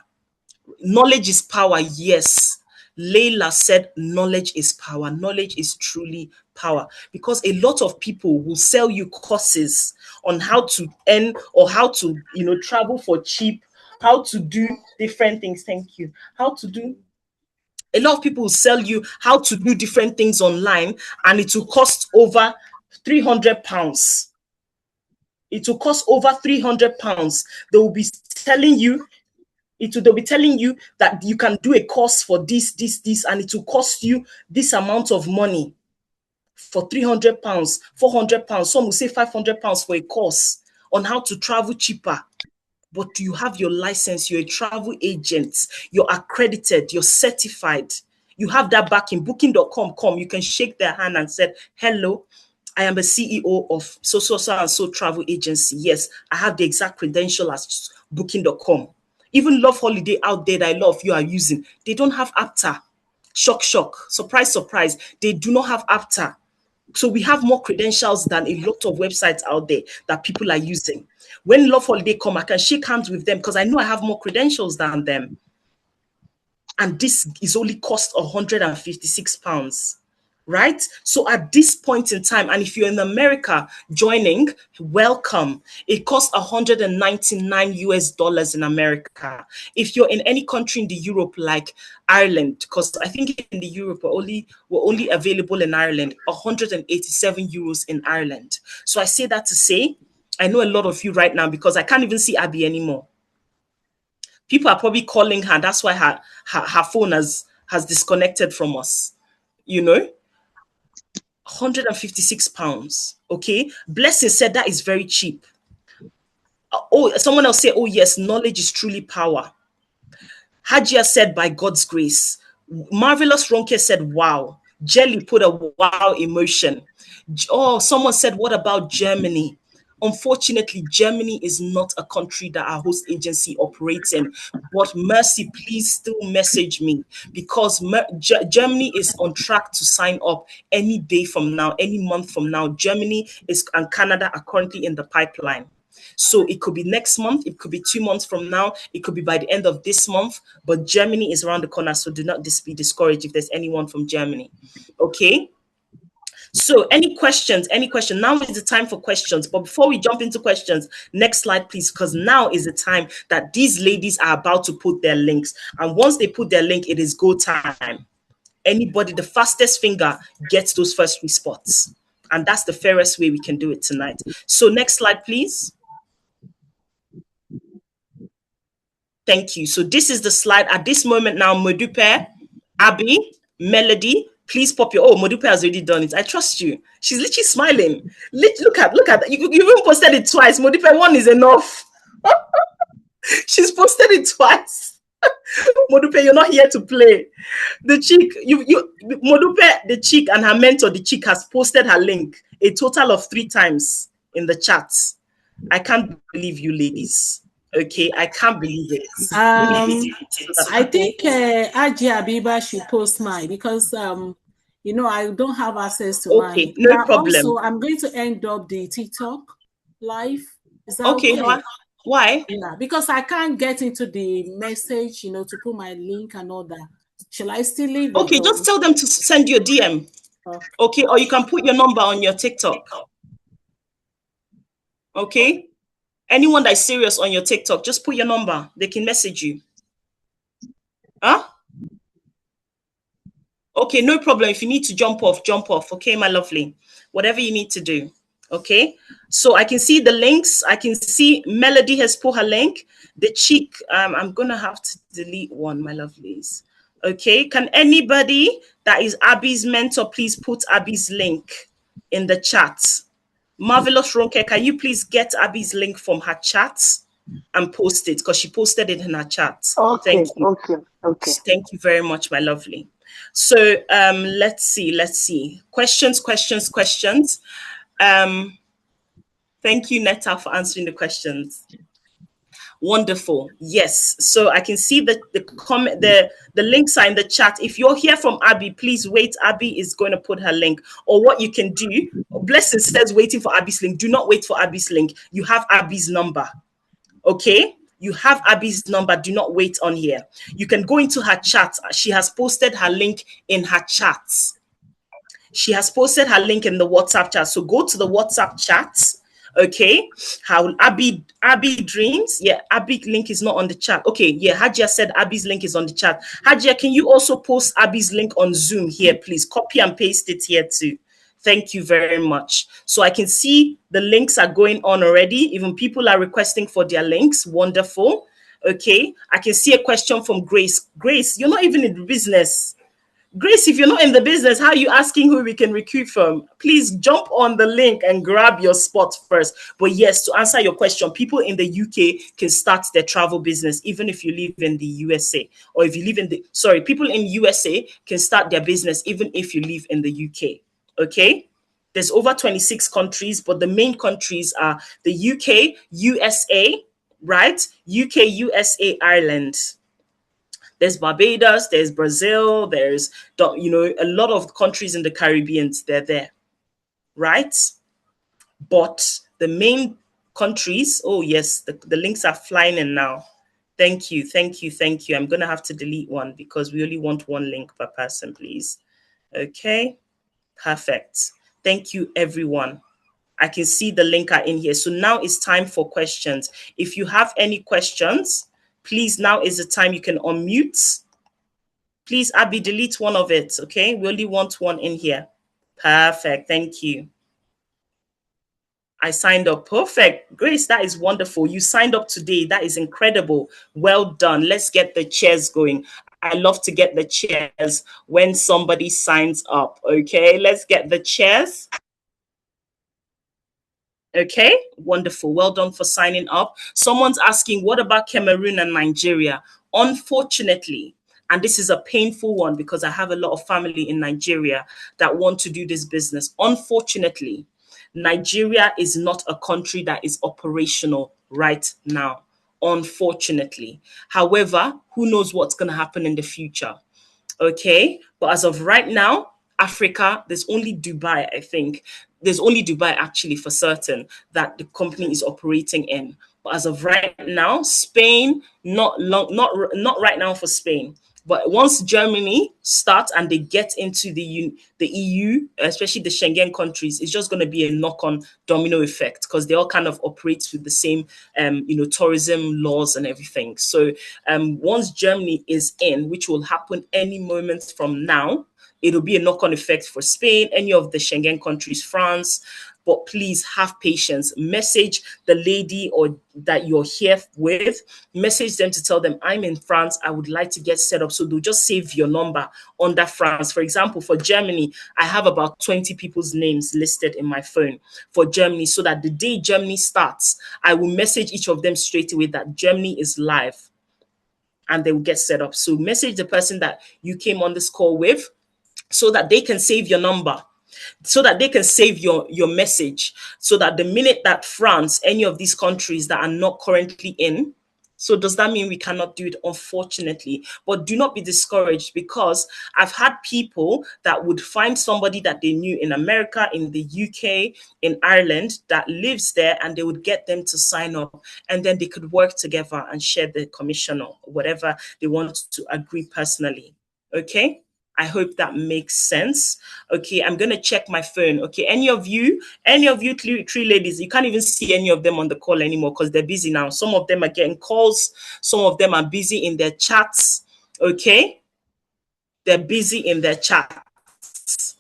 knowledge is power. Yes. Layla said knowledge is power. Knowledge is truly power, because a lot of people will sell you courses on how to earn or how to, travel for cheap, how to do different things. Thank you. A lot of people will sell you how to do different things online, and it will cost over 300 pounds. It will cost over 300 pounds. They will be telling you they'll be telling you that you can do a course for this, and it will cost you this amount of money for 300 pounds, 400 pounds. Some will say 500 pounds for a course on how to travel cheaper. But you have your license, you're a travel agent, you're accredited, you're certified. You have that back in booking.com. You can shake their hand and say, hello, I am the CEO of so travel agency. Yes, I have the exact credential as booking.com. Even Love Holiday out there that a lot of you are using, they don't have APTA. Shock, surprise, surprise. They do not have APTA. So we have more credentials than a lot of websites out there that people are using. When Love Holiday come, I can shake hands with them because I know I have more credentials than them. And this is only cost 156 pounds. Right? So at this point in time, and if you're in America joining, welcome. It costs 199 US dollars in America. If you're in any country in the Europe, like Ireland, because I think in the Europe we're only available in Ireland, 187 euros in Ireland. So I say that to say, I know a lot of you right now, because I can't even see Abby anymore. People are probably calling her. That's why her phone has disconnected from us. 156 pounds. Okay. Blessing said that is very cheap. Oh, someone else say, oh yes, knowledge is truly power. Hajia said, by God's grace. Marvelous Ronke said, wow. Jelly put a wow emotion. Oh, someone said, what about Germany? Unfortunately, Germany is not a country that our host agency operates in. But Mercy, please still message me, because Germany is on track to sign up any day from now, any month from now. Germany and Canada are currently in the pipeline. So it could be next month, it could be 2 months from now, it could be by the end of this month, but Germany is around the corner. So do not be discouraged if there's anyone from Germany. Okay. So any questions? Now is the time for questions. But before we jump into questions, next slide, please, because now is the time that these ladies are about to put their links. And once they put their link, it is go time. Anybody, the fastest finger gets those first 3 spots. And that's the fairest way we can do it tonight. So next slide, please. Thank you. So this is the slide at this moment now. Modupe, Abby, Melody, please pop your. Oh, Modupe has already done it. I trust you. She's literally smiling. Look at that. You even posted it twice. Modupe, one is enough. She's posted it twice. Modupe, you're not here to play. The chick, Modupe, the chick, and her mentor, the chick, has posted her link a total of 3 times in the chat. I can't believe you, ladies. Okay, I can't believe it. Let me Um, post it so I that people. think Aji Abiba should post mine because I don't have access to mine. Okay, no And problem. also, I'm going to end up the TikTok live. Is that Okay, okay? why? Yeah, because I can't get into the message, to put my link and all that. Shall I still leave it Okay, just or? tell them to send you a DM. Okay. Okay, or you can put your number on your TikTok. Okay, anyone that is serious on your TikTok, just put your number. They can message you. Huh? Okay, no problem. If you need to jump off, jump off. Okay, my lovely. Whatever you need to do. Okay. So I can see the links. I can see Melody has put her link. The cheek. I'm gonna have to delete one, my lovelies. Okay. Can anybody that is Abby's mentor please put Abby's link in the chat? Marvelous Ronke, can you please get Abby's link from her chat and post it because she posted it in her chat. Okay, Thank you. okay, okay. Thank you very much, my lovely. So let's see. Questions. Thank you, Netta, for answering the questions. Wonderful. Yes. So I can see the comment, the links are in the chat. If you're here from Abby, please wait. Abby is going to put her link. Or what you can do, Blessing says waiting for Abby's link. Do not wait for Abby's link. You have Abby's number. Okay, you have Abby's number. Do not wait on here. You can go into her chat. She has posted her link in her chats. She has posted her link in the WhatsApp chat. So go to the WhatsApp chat. Okay, how Abby dreams. Yeah, Abby link is not on the chat. Okay, yeah, Hajia said Abby's link is on the chat. Hajia, can you also post Abby's link on Zoom here, please? Copy and paste it here too. Thank you very much. So I can see the links are going on already. Even people are requesting for their links. Wonderful. Okay, I can see a question from Grace. Grace, you're not even in the business. Grace, if you're not in the business, how are you asking who we can recruit from? Please jump on the link and grab your spot first. But yes, to answer your question, people in the UK can start their travel business even if you live in the USA. Or if you live in people in USA can start their business even if you live in the UK. Okay? There's over 26 countries, but the main countries are the UK, USA, right? UK, USA, Ireland. There's Barbados, there's Brazil, there's a lot of countries in the Caribbean. They're there, right? But the main countries, oh yes, the links are flying in now. Thank you. I'm gonna have to delete one because we only want one link per person, please. Okay, perfect. Thank you, everyone. I can see the link are in here. So now it's time for questions. If you have any questions, please, now is the time. You can unmute. Please, Abby, delete one of it, okay? We only want one in here. Perfect. Thank you. I signed up. Perfect. Grace, that is wonderful. You signed up today. That is incredible. Well done. Let's get the chairs going. I love to get the chairs when somebody signs up, okay? Let's get the chairs. Okay, wonderful. Well done for signing up. Someone's asking, what about Cameroon and Nigeria? Unfortunately, and this is a painful one because I have a lot of family in Nigeria that want to do this business. Unfortunately, Nigeria is not a country that is operational right now. Unfortunately. However, who knows what's going to happen in the future? Okay, but as of right now, Africa, there's only Dubai, I think. There's only Dubai actually for certain that the company is operating in. But as of right now, Spain, not right now for Spain. But once Germany starts and they get into the EU, especially the Schengen countries, it's just going to be a knock-on domino effect because they all kind of operate with the same, tourism laws and everything. So once Germany is in, which will happen any moment from now, it'll be a knock-on effect for Spain, any of the Schengen countries, France. But please have patience. Message the lady or that you're here with. Message them to tell them, I'm in France. I would like to get set up. So they'll just save your number under France. For example, for Germany, I have about 20 people's names listed in my phone for Germany so that the day Germany starts, I will message each of them straight away that Germany is live. and they will get set up. So message the person that you came on this call with so that they can save your number, so that they can save your message, so that the minute that France, any of these countries that are not currently in, so does that mean we cannot do it? Unfortunately. But do not be discouraged, because I've had people that would find somebody that they knew in America, in the UK, in Ireland, that lives there, and they would get them to sign up, and then they could work together and share the commission or whatever they want to agree personally. Okay? I hope that makes sense. Okay, I'm gonna check my phone. Okay, any of you three ladies, you can't even see any of them on the call anymore because they're busy now. Some of them are getting calls, some of them are busy in their chats. Okay, they're busy in their chats.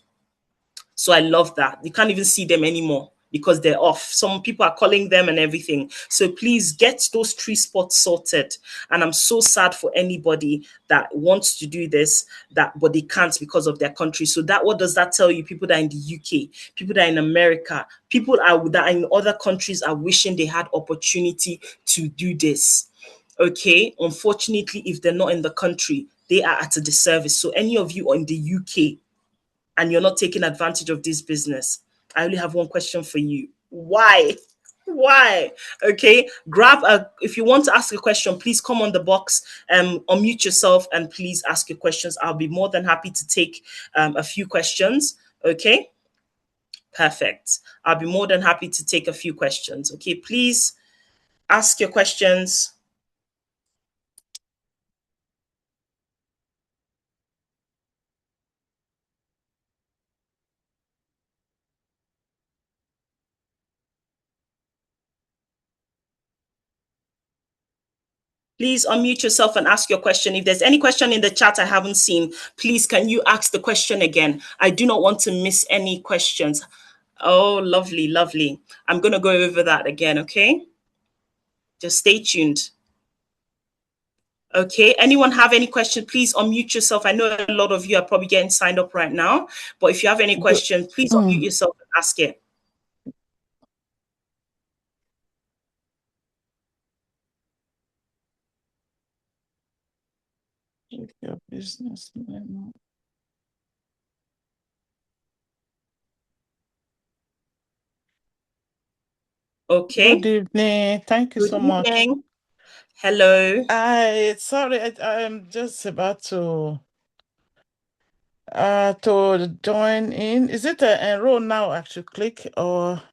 So I love that. You can't even see them anymore because they're off. Some people are calling them and everything. So please get those 3 spots sorted. And I'm so sad for anybody that wants to do this, but they can't because of their country. So what does that tell you? People that are in the UK, people that are in America, people that are in other countries are wishing they had opportunity to do this. Okay. Unfortunately, if they're not in the country, they are at a disservice. So any of you in the UK, and you're not taking advantage of this business, I only have one question for you. Why? Why? Okay, if you want to ask a question, please come on the box, unmute yourself, and please ask your questions. I'll be more than happy to take a few questions. Okay, perfect. I'll be more than happy to take a few questions. Okay, please ask your questions. Please unmute yourself and ask your question. If there's any question in the chat I haven't seen, please can you ask the question again? I do not want to miss any questions. Oh, lovely, lovely. I'm going to go over that again, okay? Just stay tuned. Okay, anyone have any question? Please unmute yourself. I know a lot of you are probably getting signed up right now, but if you have any questions, please unmute yourself and ask it. Your business. Okay. Good evening. Thank you so much. Good evening. Hello. Sorry, I'm just about to join in. Is it enroll now? I should click or?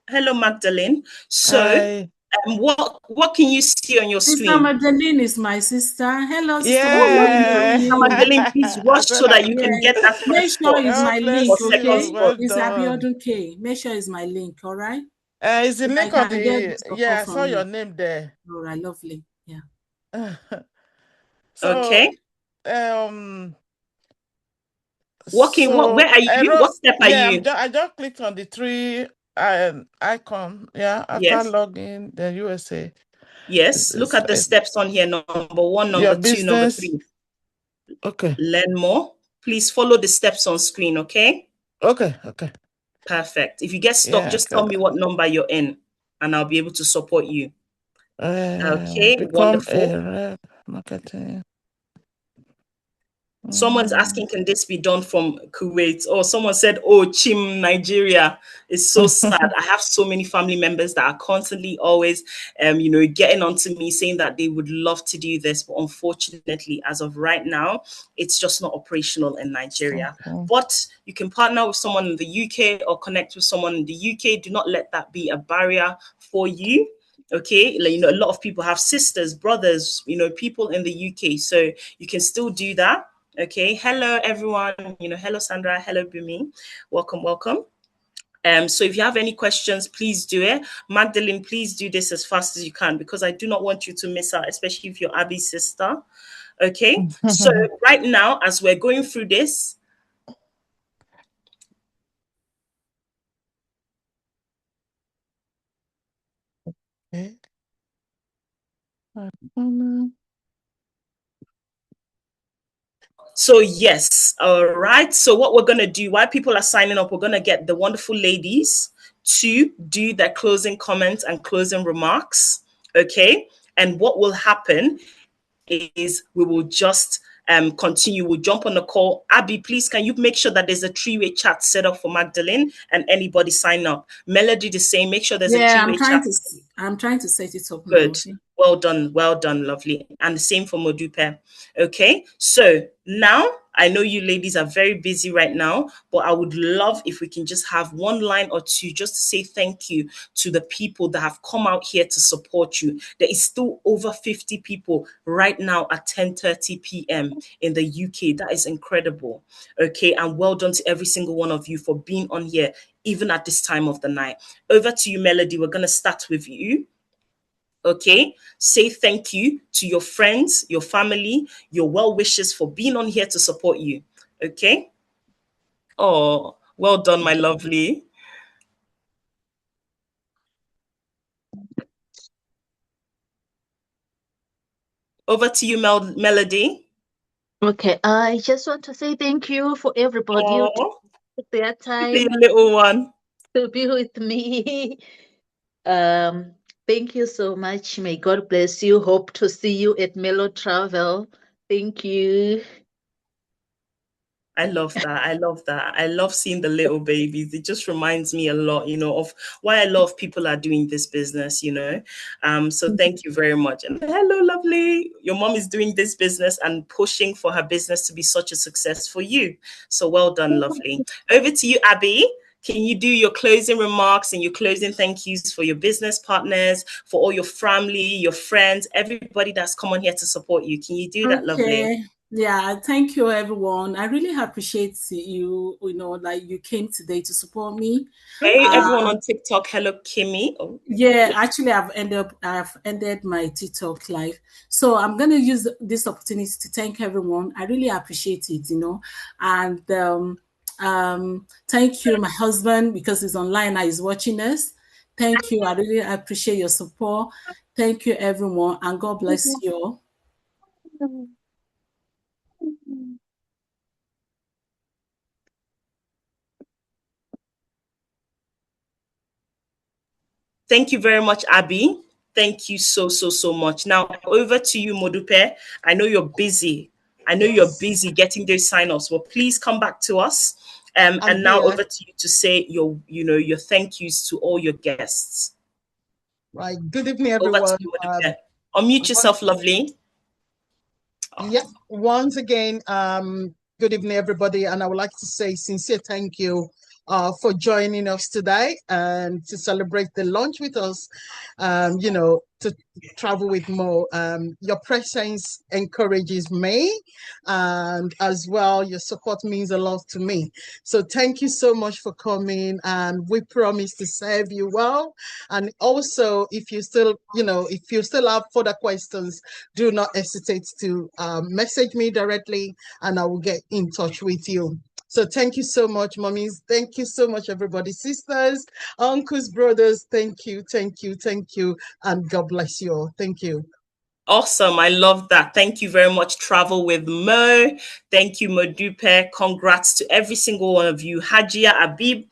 Hello, Magdalene. So, what can you see on your Sister screen? Magdalene is my sister. Hello, Sister Magdalene. How are Yeah. Sister you? Magdalene, please rush so that you can get that Make first sure spot it's my God link, or bless second okay? you. Well spot. It's done. Abiodun K. Make sure it's my link, all right? Is the So I link on can get the? the Yeah, support I saw from your you. name there. All right, lovely. Yeah. So, Okay. so Where are you? What step are yeah, you? I just clicked on the 3 icon. Yeah, after Yes. login, the USA. Yes. Look at the steps on here. Number 1, Your number 2, number business. 3. Okay. Learn more. Please follow the steps on screen, okay? Okay. Perfect. If you get stuck, Yeah, just tell me what number you're in and I'll be able to support you. Okay, become wonderful. a rep marketing. Someone's asking, can this be done from Kuwait? Or someone said, oh, Chim, Nigeria. It's so sad. I have so many family members that are constantly always, getting onto me saying that they would love to do this. But unfortunately, as of right now, it's just not operational in Nigeria. Okay. But you can partner with someone in the UK or connect with someone in the UK. Do not let that be a barrier for you. Okay, a lot of people have sisters, brothers, people in the UK. So you can still do that. Okay, hello everyone. Hello Sandra, hello Bumi. Welcome. So if you have any questions, please do it. Magdalene, please do this as fast as you can because I do not want you to miss out, especially if you're Abby's sister. Okay, so right now, as we're going through this, Okay. so yes, all right. So what we're gonna do, while people are signing up, we're gonna get the wonderful ladies to do their closing comments and closing remarks. Okay, and what will happen is we will just continue. We'll jump on the call. Abby, please, can you make sure that there's a three-way chat set up for Magdalene and anybody sign up? Melody, the same. Make sure there's a Yeah, three-way chat. I'm trying to set it up now. Good. Okay. Well done, lovely. And the same for Modupe. Okay, so now I know you ladies are very busy right now, but I would love if we can just have one line or two just to say thank you to the people that have come out here to support you. There is still over 50 people right now at 10:30 p.m. in the UK. That is incredible. Okay, and well done to every single one of you for being on here, even at this time of the night. Over to you, Melody. We're going to start with you. Okay, say thank you to your friends, your family, your well wishers for being on here to support you. Okay. Oh, well done, my lovely. Over to you, Melody. Okay, I just want to say thank you for everybody who Oh, took their look at time your little one. to be with me. Um, Thank you so much. May God bless you. Hope to see you at Melo Travel. Thank you. I love that. I love that. I love seeing the little babies. It just reminds me a lot, of why a lot of people are doing this business. So thank you very much. And hello, lovely. Your mom is doing this business and pushing for her business to be such a success for you. So well done, lovely. Over to you, Abby. Can you do your closing remarks and your closing thank yous for your business partners, for all your family, your friends, everybody that's come on here to support you? Can you do that, lovely? Okay. Yeah, thank you everyone. I really appreciate like you came today to support me. Hey, Uh, everyone on TikTok. Hello, Kimmy. Oh, yeah, actually I've ended my TikTok live. So I'm gonna use this opportunity to thank everyone. I really appreciate it. And thank you, my husband, because he's online now, he's watching us. Thank you. I really appreciate your support. Thank you, everyone, and God bless you all. thank you very much, Abby. Thank you so much. Now over to you, Modupe. I know you're busy. I know you're Yes, busy getting those sign-offs. Well, please come back to us. I'm And now here. over to you to say your thank yous to all your guests. Right. Good evening, Over to everyone. you, Modupe. Unmute yourself, lovely. Yeah, once again, good evening, everybody, and I would like to say sincere thank you for joining us today and to celebrate the launch with us. To travel with Mo. Your presence encourages me, and as well, your support means a lot to me. So thank you so much for coming, and we promise to serve you well. And also, if you still have further questions, do not hesitate to message me directly and I will get in touch with you. So thank you so much, mummies. Thank you so much, everybody. Sisters, uncles, brothers, thank you, thank you, thank you. And God bless you all. Thank you. Awesome. I love that. Thank you very much. Travel with Mo. Thank you, Modupe. Congrats to every single one of you. Hajia Abi,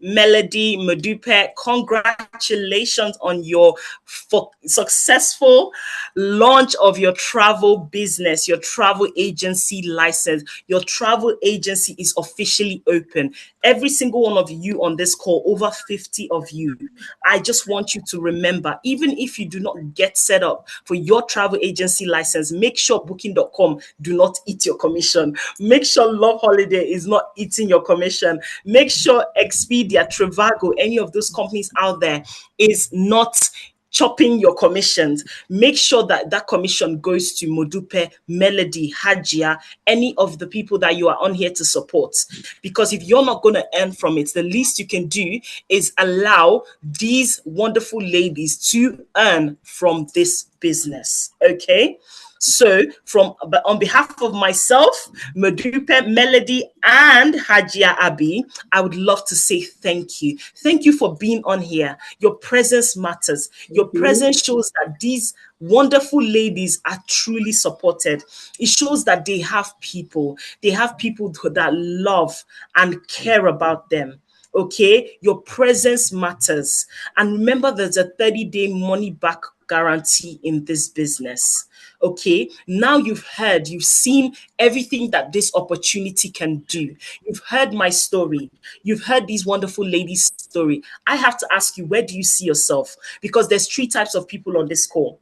Melody, Modupe. Congratulations on your successful launch of your travel business, your travel agency license. Your travel agency is officially open. Every single one of you on this call, over 50 of you, I just want you to remember, even if you do not get set up for your travel agency license, make sure booking.com do not eat your commission. Make sure Love Holiday is not eating your commission. Make sure Expedia, Trivago, any of those companies out there is not chopping your commissions. Make sure that that commission goes to Modupe, Melody, Hajia, any of the people that you are on here to support. Because if you're not going to earn from it, the least you can do is allow these wonderful ladies to earn from this business. Okay. So, on behalf of myself, Modupe, Melody, and Hajia Abi, I would love to say thank you. Thank you for being on here. Your presence matters. Your presence shows that these wonderful ladies are truly supported. It shows that they have people. They have people that love and care about them. Okay, your presence matters. And remember, there's a 30-day money back guarantee in this business. Okay, now you've seen everything that this opportunity can do. You've heard my story, you've heard these wonderful ladies' story. I have to ask you, where do you see yourself? Because there's three types of people on this call.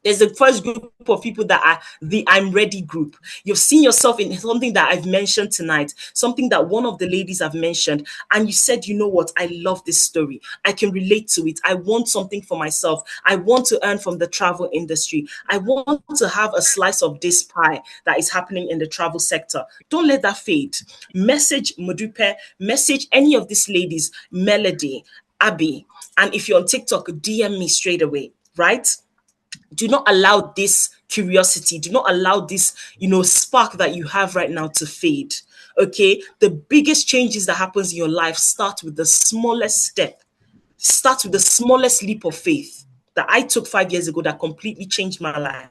There's the first group of people that are the I'm ready group. You've seen yourself in something that I've mentioned tonight, something that one of the ladies have mentioned, and you said, you know what, I love this story. I can relate to it. I want something for myself. I want to earn from the travel industry. I want to have a slice of this pie that is happening in the travel sector. Don't let that fade. Message Modupe, message any of these ladies, Melody, Abby, and if you're on TikTok, DM me straight away, right? Do not allow this curiosity, do not allow this, spark that you have right now to fade. Okay, the biggest changes that happens in your life start with the smallest step, start with the smallest leap of faith that I took 5 years ago that completely changed my life.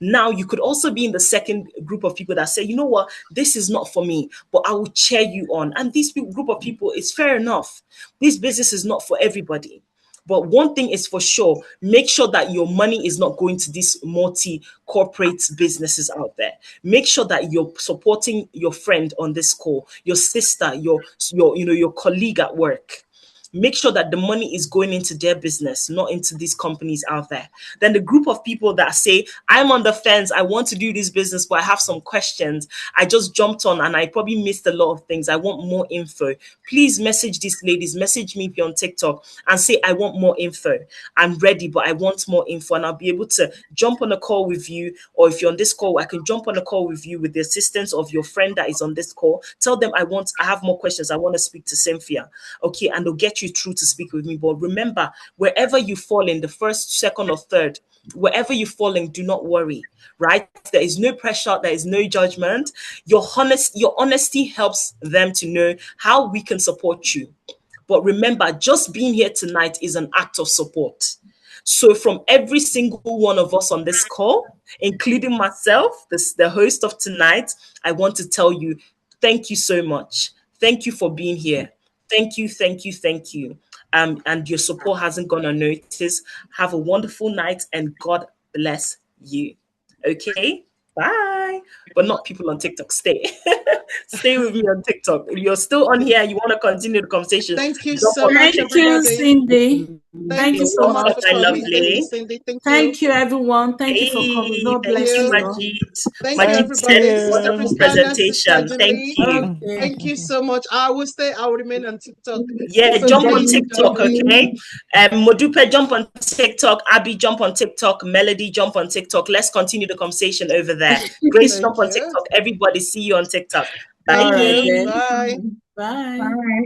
Now, you could also be in the second group of people that say, you know what, this is not for me, but I will cheer you on. And this group of people is fair enough. This business is not for everybody. But one thing is for sure, make sure that your money is not going to these multi-corporate businesses out there. Make sure that you're supporting your friend on this call, your sister, your colleague at work. Make sure that the money is going into their business, not into these companies out there. Then the group of people that say, I'm on the fence, I want to do this business, but I have some questions. I just jumped on and I probably missed a lot of things. I want more info. Please message these ladies, message me if you're on TikTok and say, I want more info. I'm ready, but I want more info. And I'll be able to jump on a call with you. Or if you're on this call, I can jump on a call with you with the assistance of your friend that is on this call. Tell them I have more questions. I want to speak to Cynthia. Okay, and they'll get you through to speak with me. But remember, wherever you fall in, the first, second, or third, wherever you fall in, do not worry, right? There is no pressure, there is no judgment. Your honesty helps them to know how we can support you. But remember, just being here tonight is an act of support. So from every single one of us on this call, including myself, the host of tonight, I want to tell you, thank you so much. Thank you for being here. Thank you, thank you, thank you. And your support hasn't gone unnoticed. Have a wonderful night and God bless you. Okay, bye. But not people on TikTok. Stay. Stay with me on TikTok. If you're still on here and you want to continue the conversation, Thank you jump so on much, Thank you, TikTok. everybody. Cindy. Thank Thank you you You're so so much much welcome, for my for coming. Thank you, lovely. coming. Cindy. Thank you. Thank you, everyone. Thank you for coming. Hey, God thank Thank bless you, you you. all. Majid. Thank you, Thank Majid said, everybody. you. Sister wonderful Christina, Sister presentation. Thank Julie. you. Okay. Thank you so much. I will stay. I will remain on TikTok. Yeah, So, jump on Debbie, TikTok, okay? Modupe, jump on TikTok. Abby, jump on TikTok. Melody, jump on TikTok. Let's continue the conversation over there. Grace, Thank jump on you. TikTok. Everybody, see you on TikTok. all Thank right you. Bye. then. Bye. Bye.